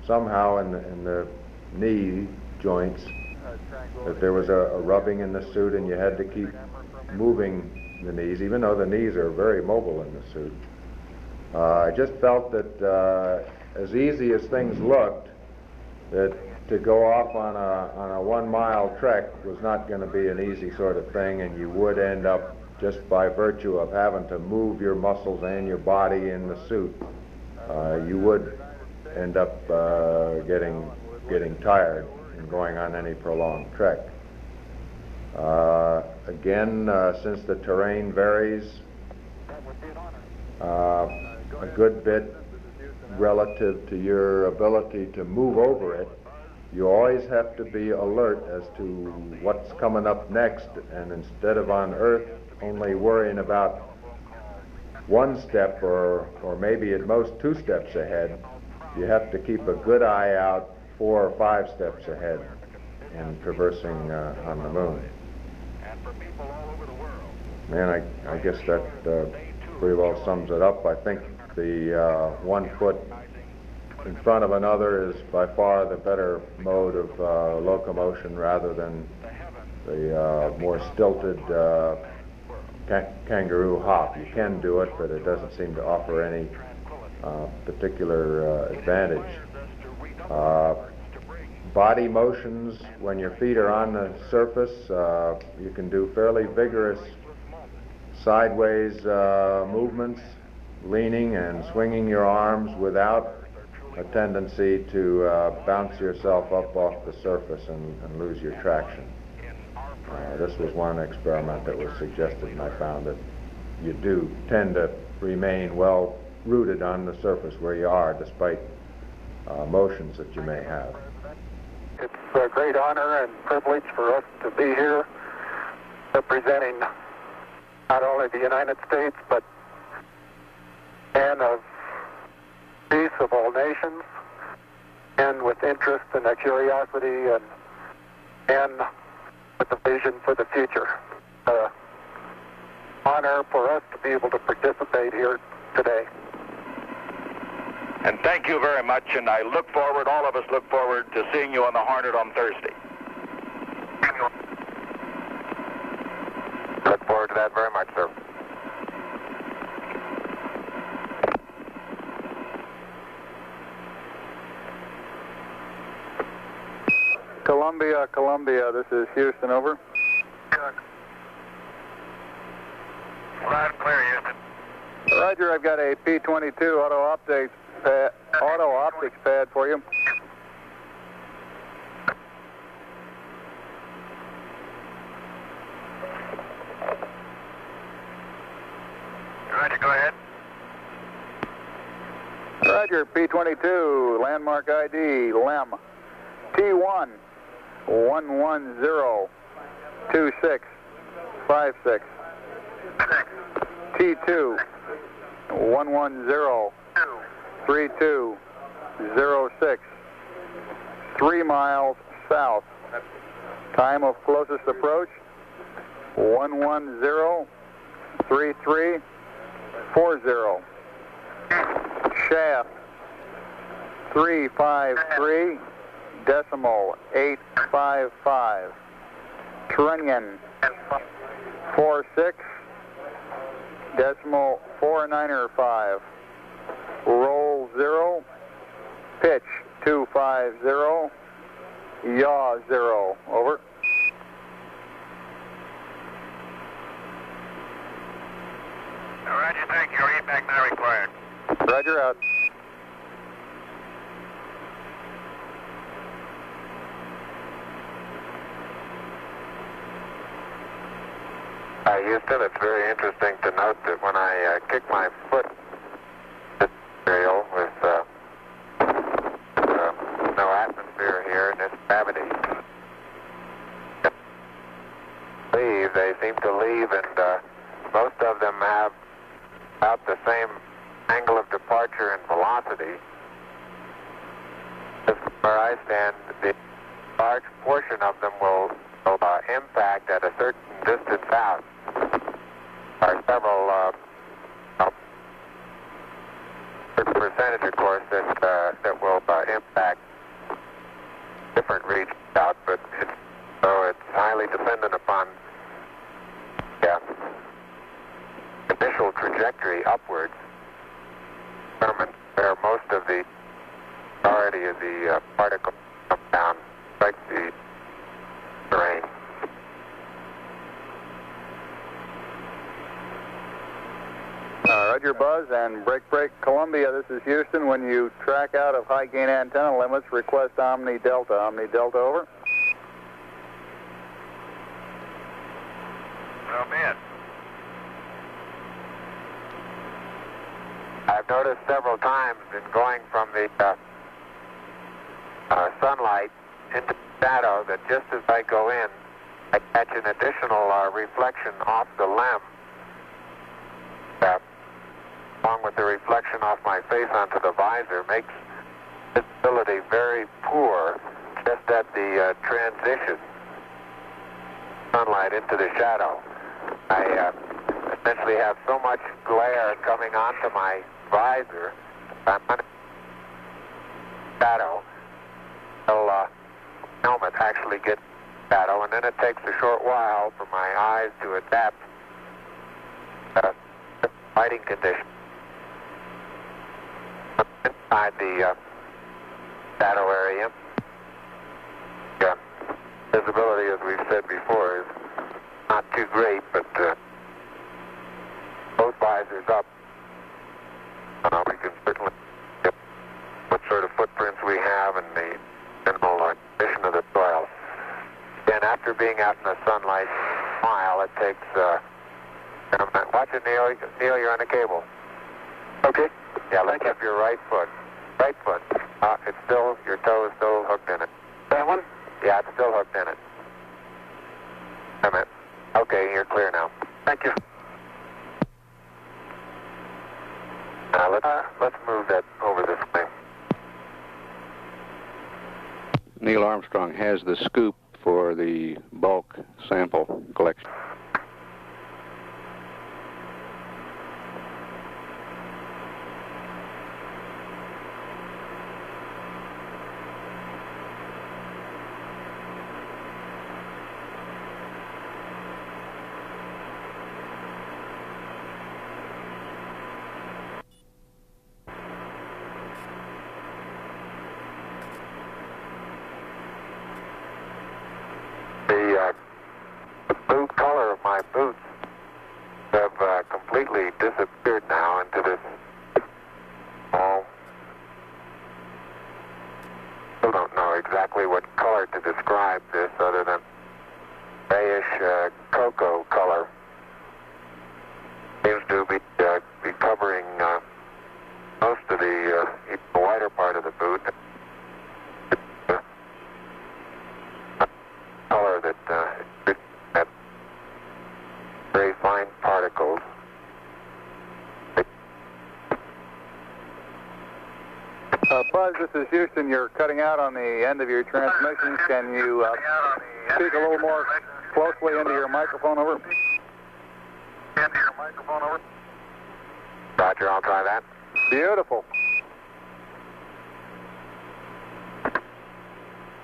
somehow in the knee joints, that there was a rubbing in the suit and you had to keep moving the knees, even though the knees are very mobile in the suit. I just felt that as easy as things looked, that to go off on a 1 mile trek was not going to be an easy sort of thing, and you would end up, just by virtue of having to move your muscles and your body in the suit, you would end up getting tired in going on any prolonged trek. Again, since the terrain varies a good bit relative to your ability to move over it, you always have to be alert as to what's coming up next, and instead of on Earth only worrying about one step or maybe at most 2 steps ahead, you have to keep a good eye out 4 or 5 steps ahead in traversing on the moon. Man, I guess that pretty well sums it up. I think the 1 foot in front of another is by far the better mode of locomotion rather than the more stilted kangaroo hop. You can do it, but it doesn't seem to offer any particular advantage. Body motions, when your feet are on the surface, you can do fairly vigorous sideways movements, leaning and swinging your arms without a tendency to bounce yourself up off the surface and lose your traction. This was one experiment that was suggested, and I found that you do tend to remain well rooted on the surface where you are, despite motions that you may have. It's a great honor and privilege for us to be here representing not only the United States, but men of peace of all nations, and with interest and a curiosity and with a vision for the future. Honor for us to be able to participate here today. And thank you very much, and I look forward, all of us look forward to seeing you on the Hornet on Thursday. Look forward to that very much, sir. Columbia, Columbia, this is Houston, over. Loud and clear, Houston. Roger, I've got a P-22 auto optics pad for you. Roger, go ahead. Roger, P-22, landmark ID, LEM, T1 1102656, T2 1103206, 3 miles south. Time of closest approach 1103340. Shaft 353.855. Trunnion 46.495. Roll 0. Pitch 250. Yaw 0. Over. Roger, thank you. Readback now required. Roger, out. Houston, it's very interesting to note that when I kick my foot this material with no atmosphere here and this gravity, they seem to leave, and most of them have about the same angle of departure and velocity. Where I stand, the large portion of them will impact at a certain distance out. There are several certain percentage, of course, that will impact different regions out, but so it's highly dependent upon the initial trajectory upwards, determines where most of the majority of the particles Roger, Buzz, and break. Columbia, this is Houston. When you track out of high gain antenna limits, request Omni Delta. Omni Delta, over. Come in. I've noticed several times in going from the sunlight into shadow that just as I go in, I catch an additional reflection off the lem, along with the reflection off my face onto the visor, makes visibility very poor just at the transition sunlight into the shadow. I essentially have so much glare coming onto my visor, I'm under shadow until helmet actually gets shadow, and then it takes a short while for my eyes to adapt to lighting conditions. Inside the shadow area, visibility, as we've said before, is not too great, but both visors up. We can certainly get what sort of footprints we have and the general condition of the soil. And after being out in the sunlight a while, it takes... watch it, Neil. Neil, you're on the cable. Okay. Yeah, lift up your right foot. Right foot. It's still... Your toe is still hooked in it. That one? Yeah, it's still hooked in it. A minute. Okay, you're clear now. Thank you. Let's move that over this way. Neil Armstrong has the scoop for the bulk sample collection. The blue color of my boots have completely disappeared now into this small... Still don't know exactly what color to describe this other than grayish cocoa color. Seems to be covering most of the wider part of the boot. Color that had very fine particles. Buzz, this is Houston. You're cutting out on the end of your transmissions. Can you speak a little more closely into your microphone, over? Roger, I'll try that. Beautiful.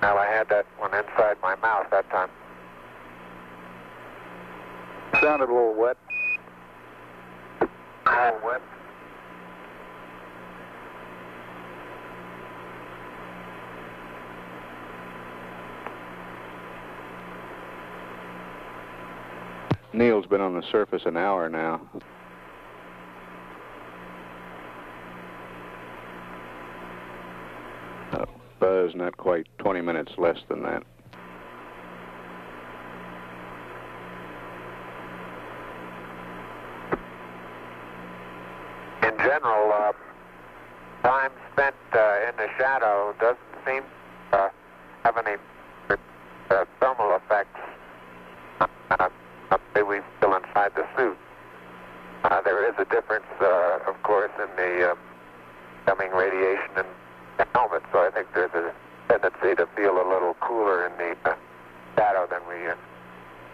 Well, I had that one inside my mouth that time. Sounded a little wet. A little wet. Neil's been on the surface an hour now. Buzz, not quite 20 minutes less than that. In general, time spent in the shadow doesn't seem to have any thermal effects that we feel inside the suit. There is a difference, of course, in the coming radiation and the helmet, so I think there's a tendency to feel a little cooler in the shadow than we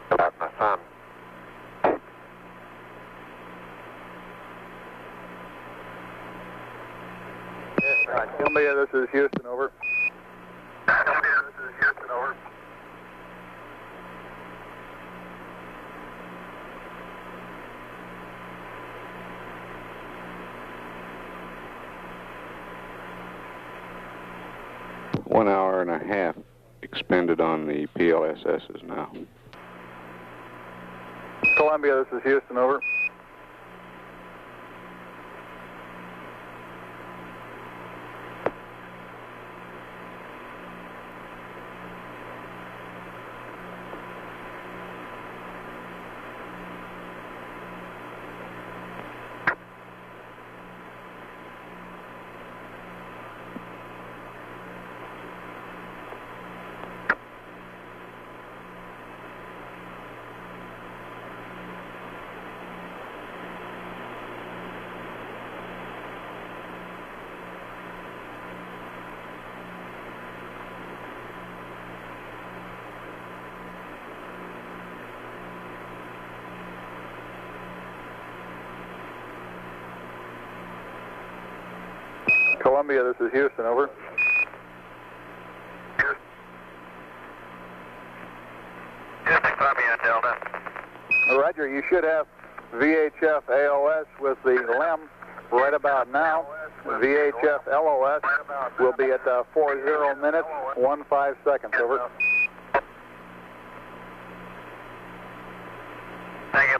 feel out in the sun. Columbia, this is Houston, over. Columbia, this is Houston, over. One hour and a half expended on the PLSSs now. Columbia, this is Houston, over. Columbia, this is Houston, over. Houston, Columbia, Delta. Roger, you should have VHF AOS with the LEM right about now. VHF LOS will be at 40 minutes, 15 seconds, over. Thank you.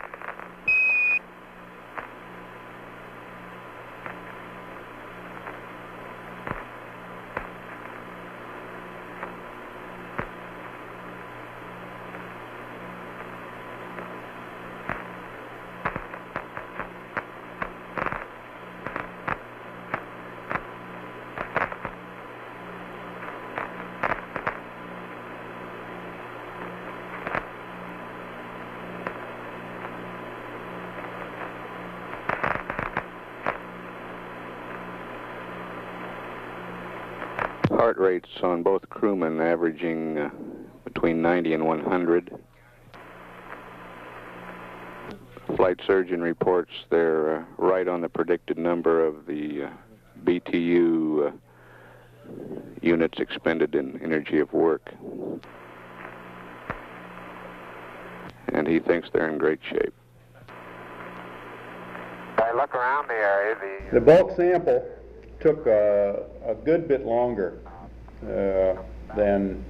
Heart rates on both crewmen averaging between 90 and 100. Flight surgeon reports they're right on the predicted number of the BTU units expended in energy of work. And he thinks they're in great shape. I look around the area. The bulk sample took a good bit longer than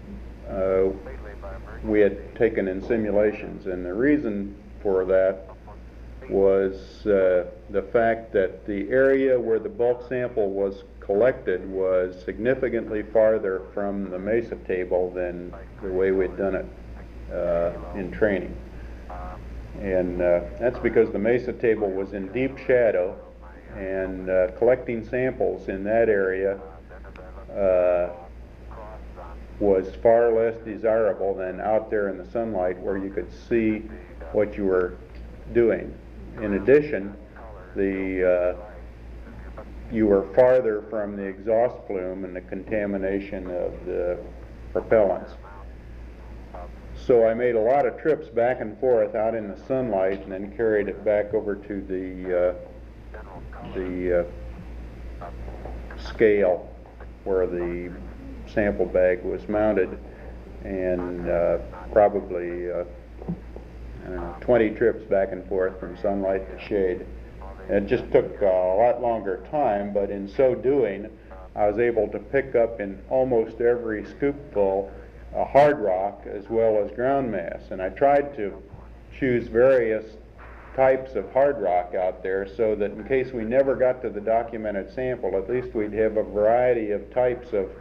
we had taken in simulations, and the reason for that was the fact that the area where the bulk sample was collected was significantly farther from the mesa table than the way we'd done it in training. And that's because the mesa table was in deep shadow, and collecting samples in that area was far less desirable than out there in the sunlight where you could see what you were doing. In addition, you were farther from the exhaust plume and the contamination of the propellants. So I made a lot of trips back and forth out in the sunlight and then carried it back over to the scale where the sample bag was mounted, and probably 20 trips back and forth from sunlight to shade. It just took a lot longer time, but in so doing, I was able to pick up in almost every scoopful hard rock as well as ground mass. And I tried to choose various types of hard rock out there so that in case we never got to the documented sample, at least we'd have a variety of types of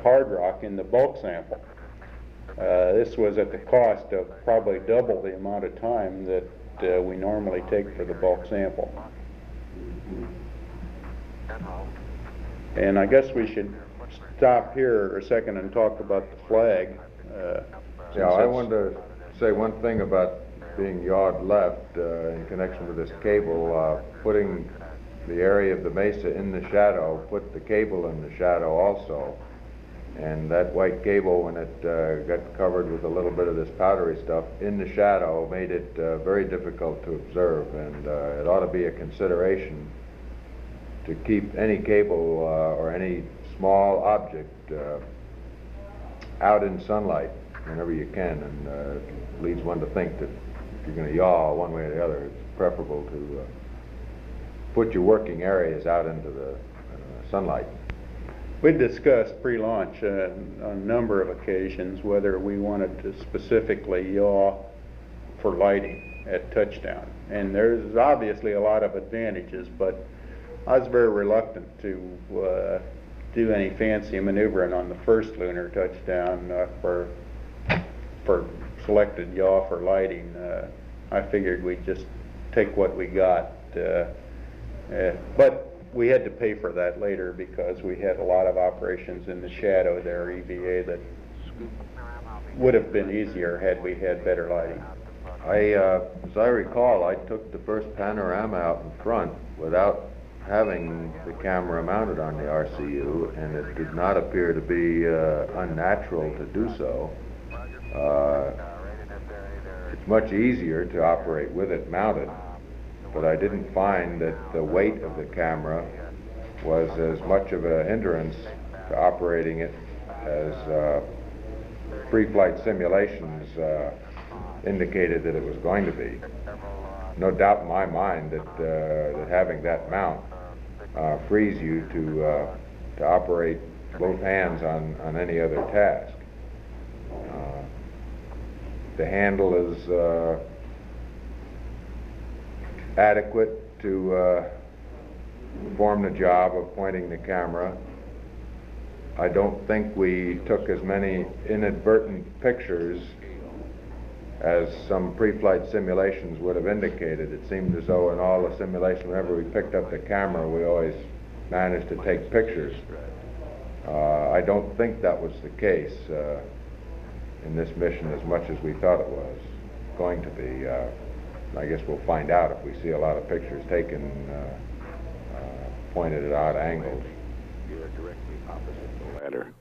hard rock in the bulk sample. This was at the cost of probably double the amount of time that we normally take for the bulk sample. And I guess we should stop here a second and talk about the flag. Yeah, I wanted to say one thing about being yawed left in connection with this cable. Putting the area of the mesa in the shadow put the cable in the shadow also. And that white cable, when it got covered with a little bit of this powdery stuff in the shadow, made it very difficult to observe. And it ought to be a consideration to keep any cable or any small object out in sunlight whenever you can. And it leads one to think that if you're going to yaw one way or the other, it's preferable to put your working areas out into the sunlight. We discussed pre-launch on a number of occasions whether we wanted to specifically yaw for lighting at touchdown. And there's obviously a lot of advantages, but I was very reluctant to do any fancy maneuvering on the first lunar touchdown for selected yaw for lighting. I figured we'd just take what we got. But we had to pay for that later because we had a lot of operations in the shadow there, EVA, that would have been easier had we had better lighting. As I recall, I took the first panorama out in front without having the camera mounted on the RCU, and it did not appear to be unnatural to do so. It's much easier to operate with it mounted, but I didn't find that the weight of the camera was as much of a hindrance to operating it as pre-flight simulations indicated that it was going to be. No doubt in my mind that having that mount frees you to operate both hands on any other task. The handle is adequate to perform the job of pointing the camera. I don't think we took as many inadvertent pictures as some pre-flight simulations would have indicated. It seemed as though in all the simulations, whenever we picked up the camera, we always managed to take pictures. I don't think that was the case in this mission as much as we thought it was going to be. I guess we'll find out if we see a lot of pictures taken pointed at odd angles. You're directly opposite the ladder.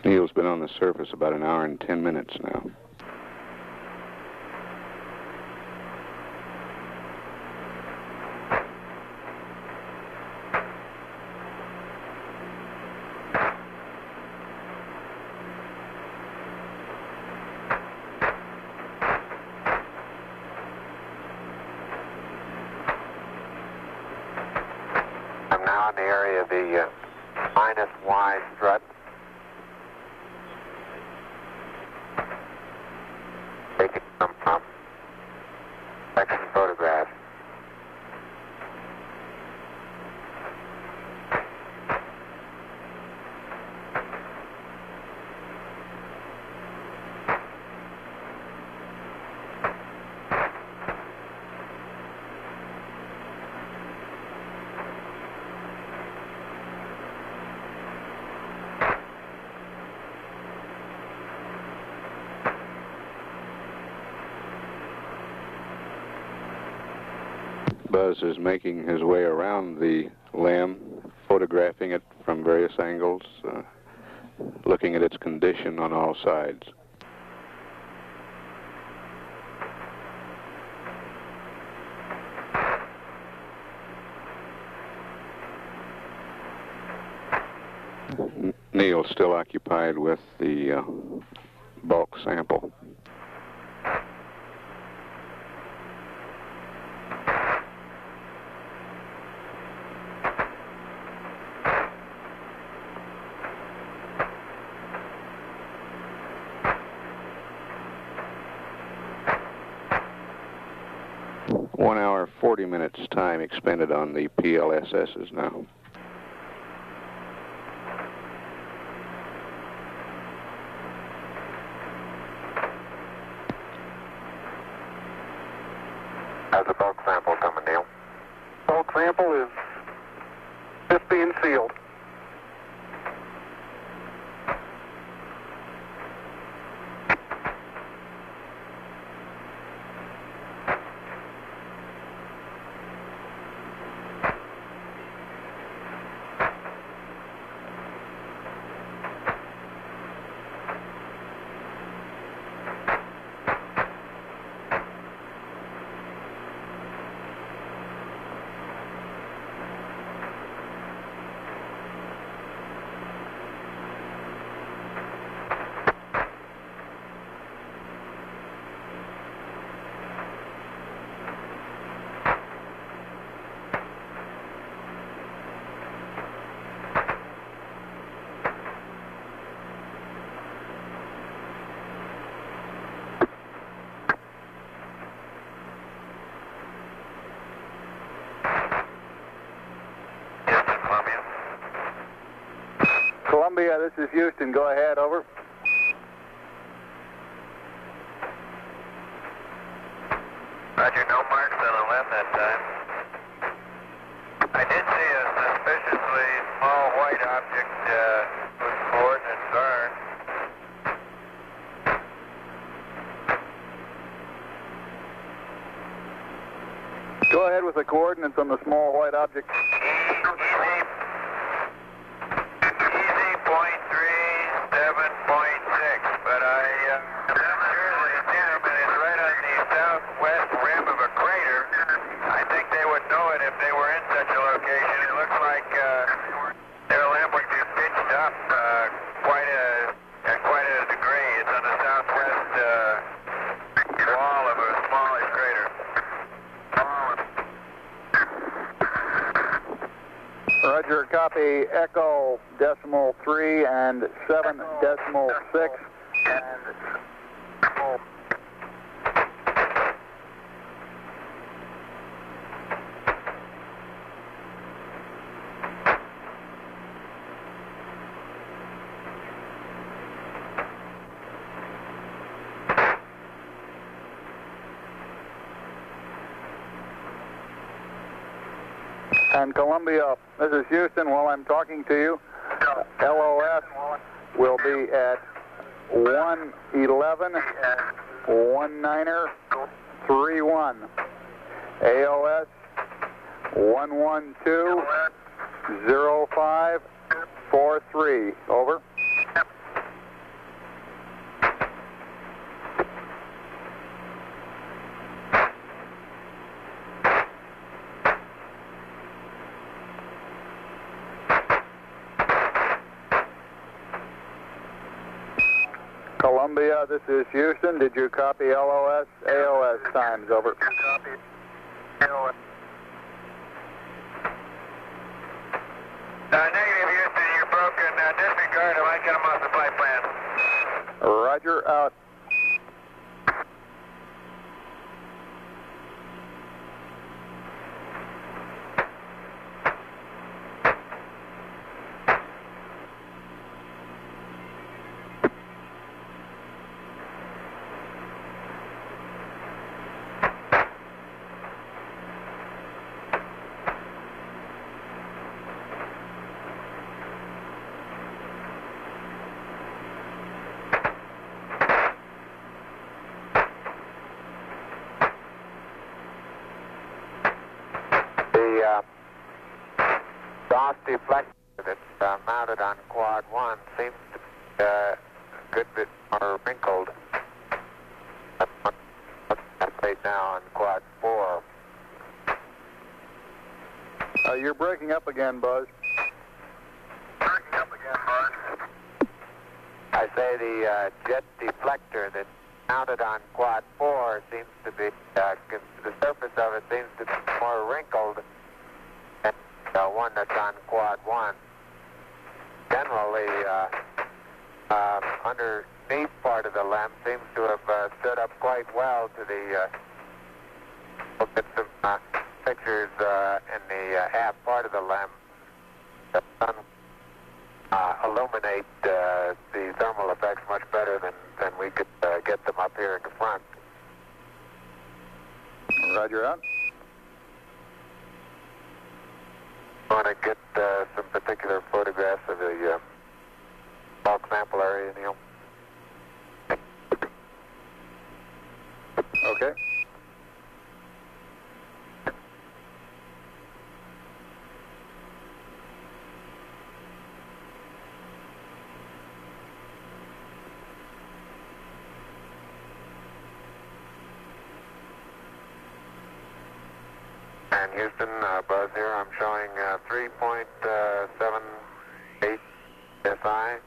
Neil's been on the surface about an hour and 10 minutes now. I'm now in the area of the minus Y strut. Taking some section photographs. Buzz is making his way around the LEM, photographing it from various angles, looking at its condition on all sides. Neil's still occupied with the bulk sample. One hour, 40 minutes time expended on the PLSSs now. How's the bulk sample coming, Neil? Bulk sample is just being sealed. Columbia, this is Houston. Go ahead, over. Roger, no marks on the left that time. I did see a suspiciously small white object with coordinates are. Go ahead with the coordinates on the small white object. Easy .37.6, but I'm not sure the gentleman is right on the southwest rim of a crater. I think they would know it if they were in such a location. It looks like their lamp would be pitched up quite a degree. It's on the southwest wall of a smallish crater. Roger, copy Echo decimal 3 and 7 decimal 6. And Columbia, this is Houston. While I'm talking to you, LOS will be at 111 19er 31. AOS 112 05 43. Over. Columbia, this is Houston. Did you copy LOS, AOS times? Over. Copy. AOS. Negative, Houston. You're broken. Disregard him. I get him off the flight plan. Roger, out. Exhaust deflector that's mounted on quad 1 seems to be a good bit more wrinkled. Right now on quad 4. You're breaking up again, Buzz. Breaking up again, Buzz. I say the jet deflector that's mounted on quad 4 seems to be, the surface of it seems to be more wrinkled than the one that's on quad 1. Generally, underneath part of the LEM seems to have stood up quite well to the, look at some pictures in the aft part of the LEM that illuminate the thermal effects much better than we could get them up here in the front. Roger, out. I want to get some particular photographs of the bulk sample area, Neil. Okay. And Houston, Buzz here. I'm showing 3.78 SI.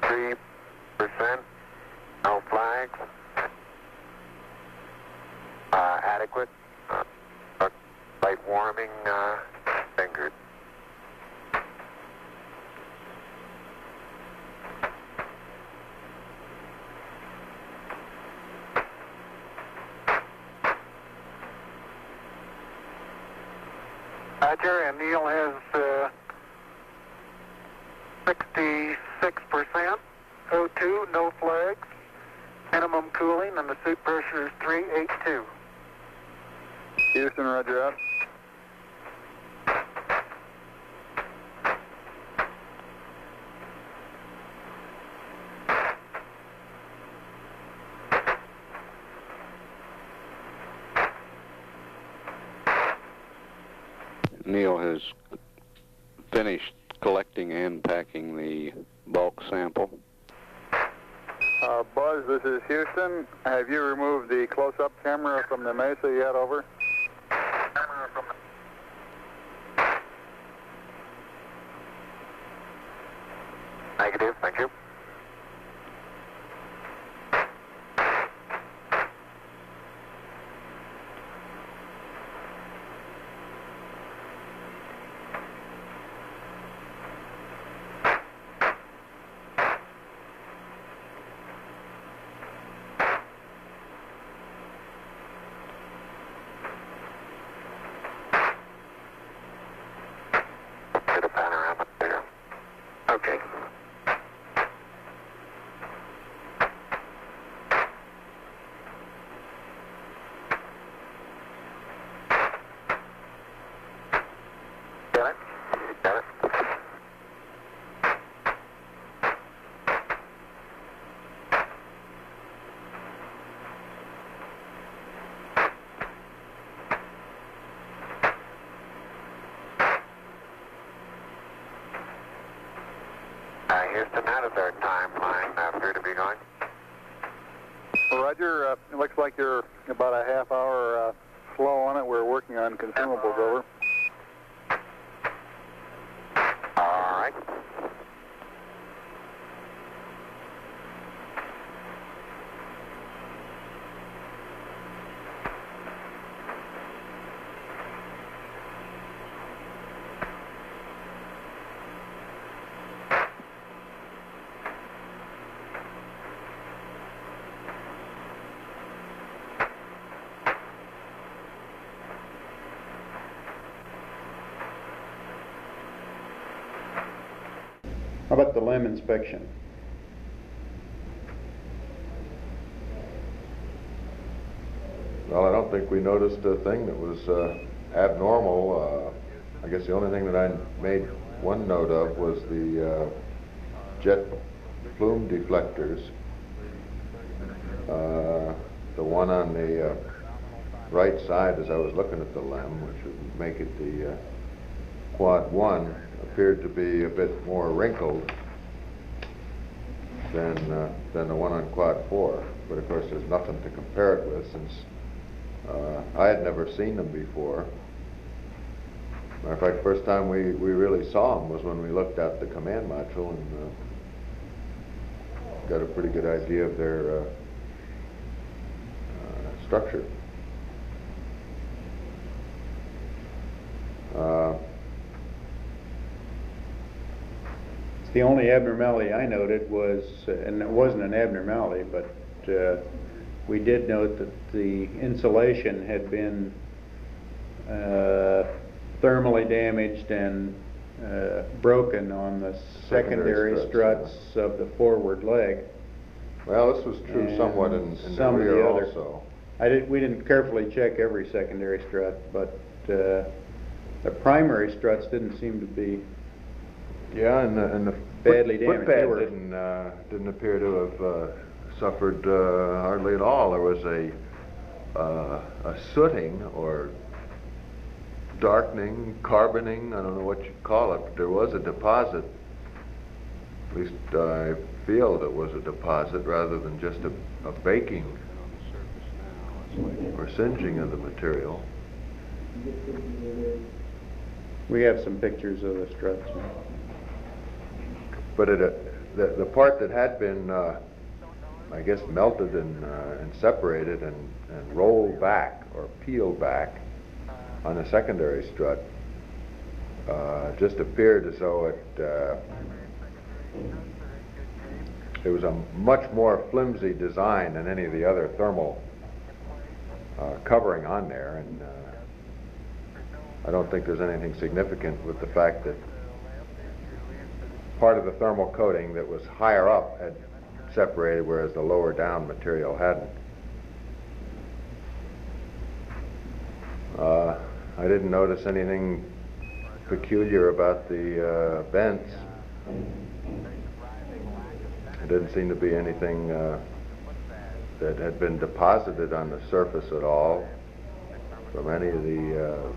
3%. No flags. Adequate. Light warming fingers. Roger, and Neil has 66%. O2, no flags. Minimum cooling, and the suit pressure is 382. Houston, roger out. Neil has finished collecting and packing the bulk sample. Buzz, this is Houston. Have you removed the close-up camera from the Mesa yet? Over. Negative, thank you. Get a panorama there. Okay. Got it? Got it. Houston, how does our timeline appear to be going? Roger, it looks like you're about a half hour slow on it. We're working on consumables. Over. All right. How about the LEM inspection? Well, I don't think we noticed a thing that was abnormal. I guess the only thing that I made one note of was the jet plume deflectors. The one on the right side as I was looking at the LEM, which would make it the Quad 1, appeared to be a bit more wrinkled than the one on Quad 4. But of course there's nothing to compare it with, since I had never seen them before. Matter of fact, first time we really saw them was when we looked at the command module and got a pretty good idea of their structure. The only abnormality I noted was, and it wasn't an abnormality, but we did note that the insulation had been thermally damaged and broken on the secondary struts of the forward leg. Well, this was true And somewhat in the some of rear the other. also. We didn't carefully check every secondary strut, but the primary struts didn't seem to be Yeah, and the badly damaged. They footpad were- didn't appear to have suffered hardly at all. There was a sooting or darkening, carboning, I don't know what you'd call it, but there was a deposit. At least I feel it was a deposit rather than just a baking or singeing of the material. We have some pictures of the struts. But the part that had been, I guess, melted and separated and rolled back or peeled back on the secondary strut just appeared as though it was a much more flimsy design than any of the other thermal covering on there, and I don't think there's anything significant with the fact that part of the thermal coating that was higher up had separated, whereas the lower down material hadn't. I didn't notice anything peculiar about the vents. There didn't seem to be anything that had been deposited on the surface at all from any of the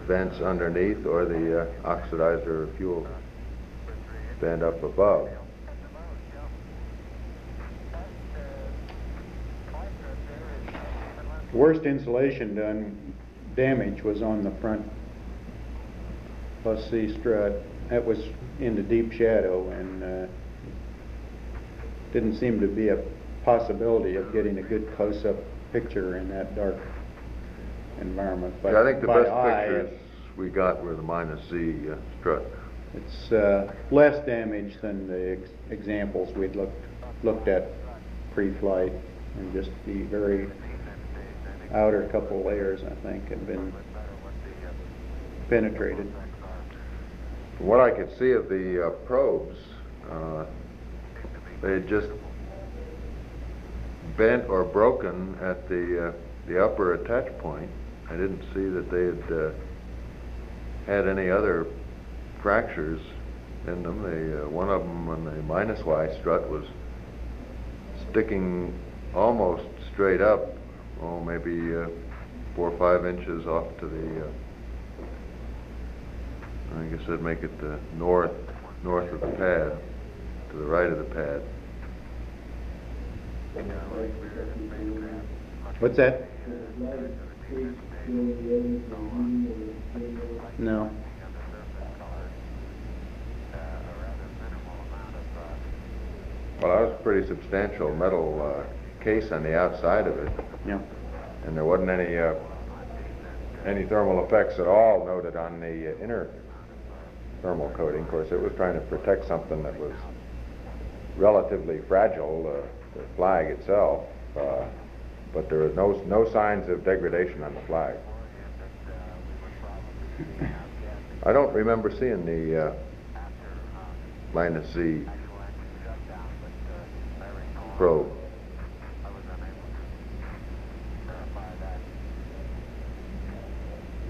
vents underneath or the oxidizer fuel vent up above. The worst insulation damage was on the front plus C strut. That was in the deep shadow, and didn't seem to be a possibility of getting a good close-up picture in that dark environment. But yeah, I think the by best eye, pictures we got were the -Z strut. it's less damage than the examples we'd looked at pre-flight, and just the very outer couple layers, I think, had been penetrated. From what I could see of the probes, they had just bent or broken at the upper attach point. I didn't see that they had had any other fractures in them. One of them on the -Y strut was sticking almost straight up, maybe 4 or 5 inches off to the, I guess that'd make it north of the pad, to the right of the pad. What's that? No. Well, that was a pretty substantial metal case on the outside of it. Yeah. And there wasn't any thermal effects at all noted on the inner thermal coating. Of course, it was trying to protect something that was relatively fragile, the flag itself, but there was no signs of degradation on the flag. I don't remember seeing the -Z probe.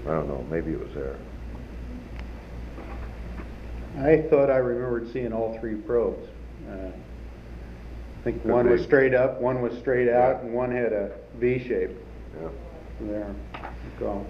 I don't know, maybe it was there. I thought I remembered seeing all 3 probes. I think Could one was be. straight up, one was straight out, Yeah. and one had a V shape Yeah. there. Go.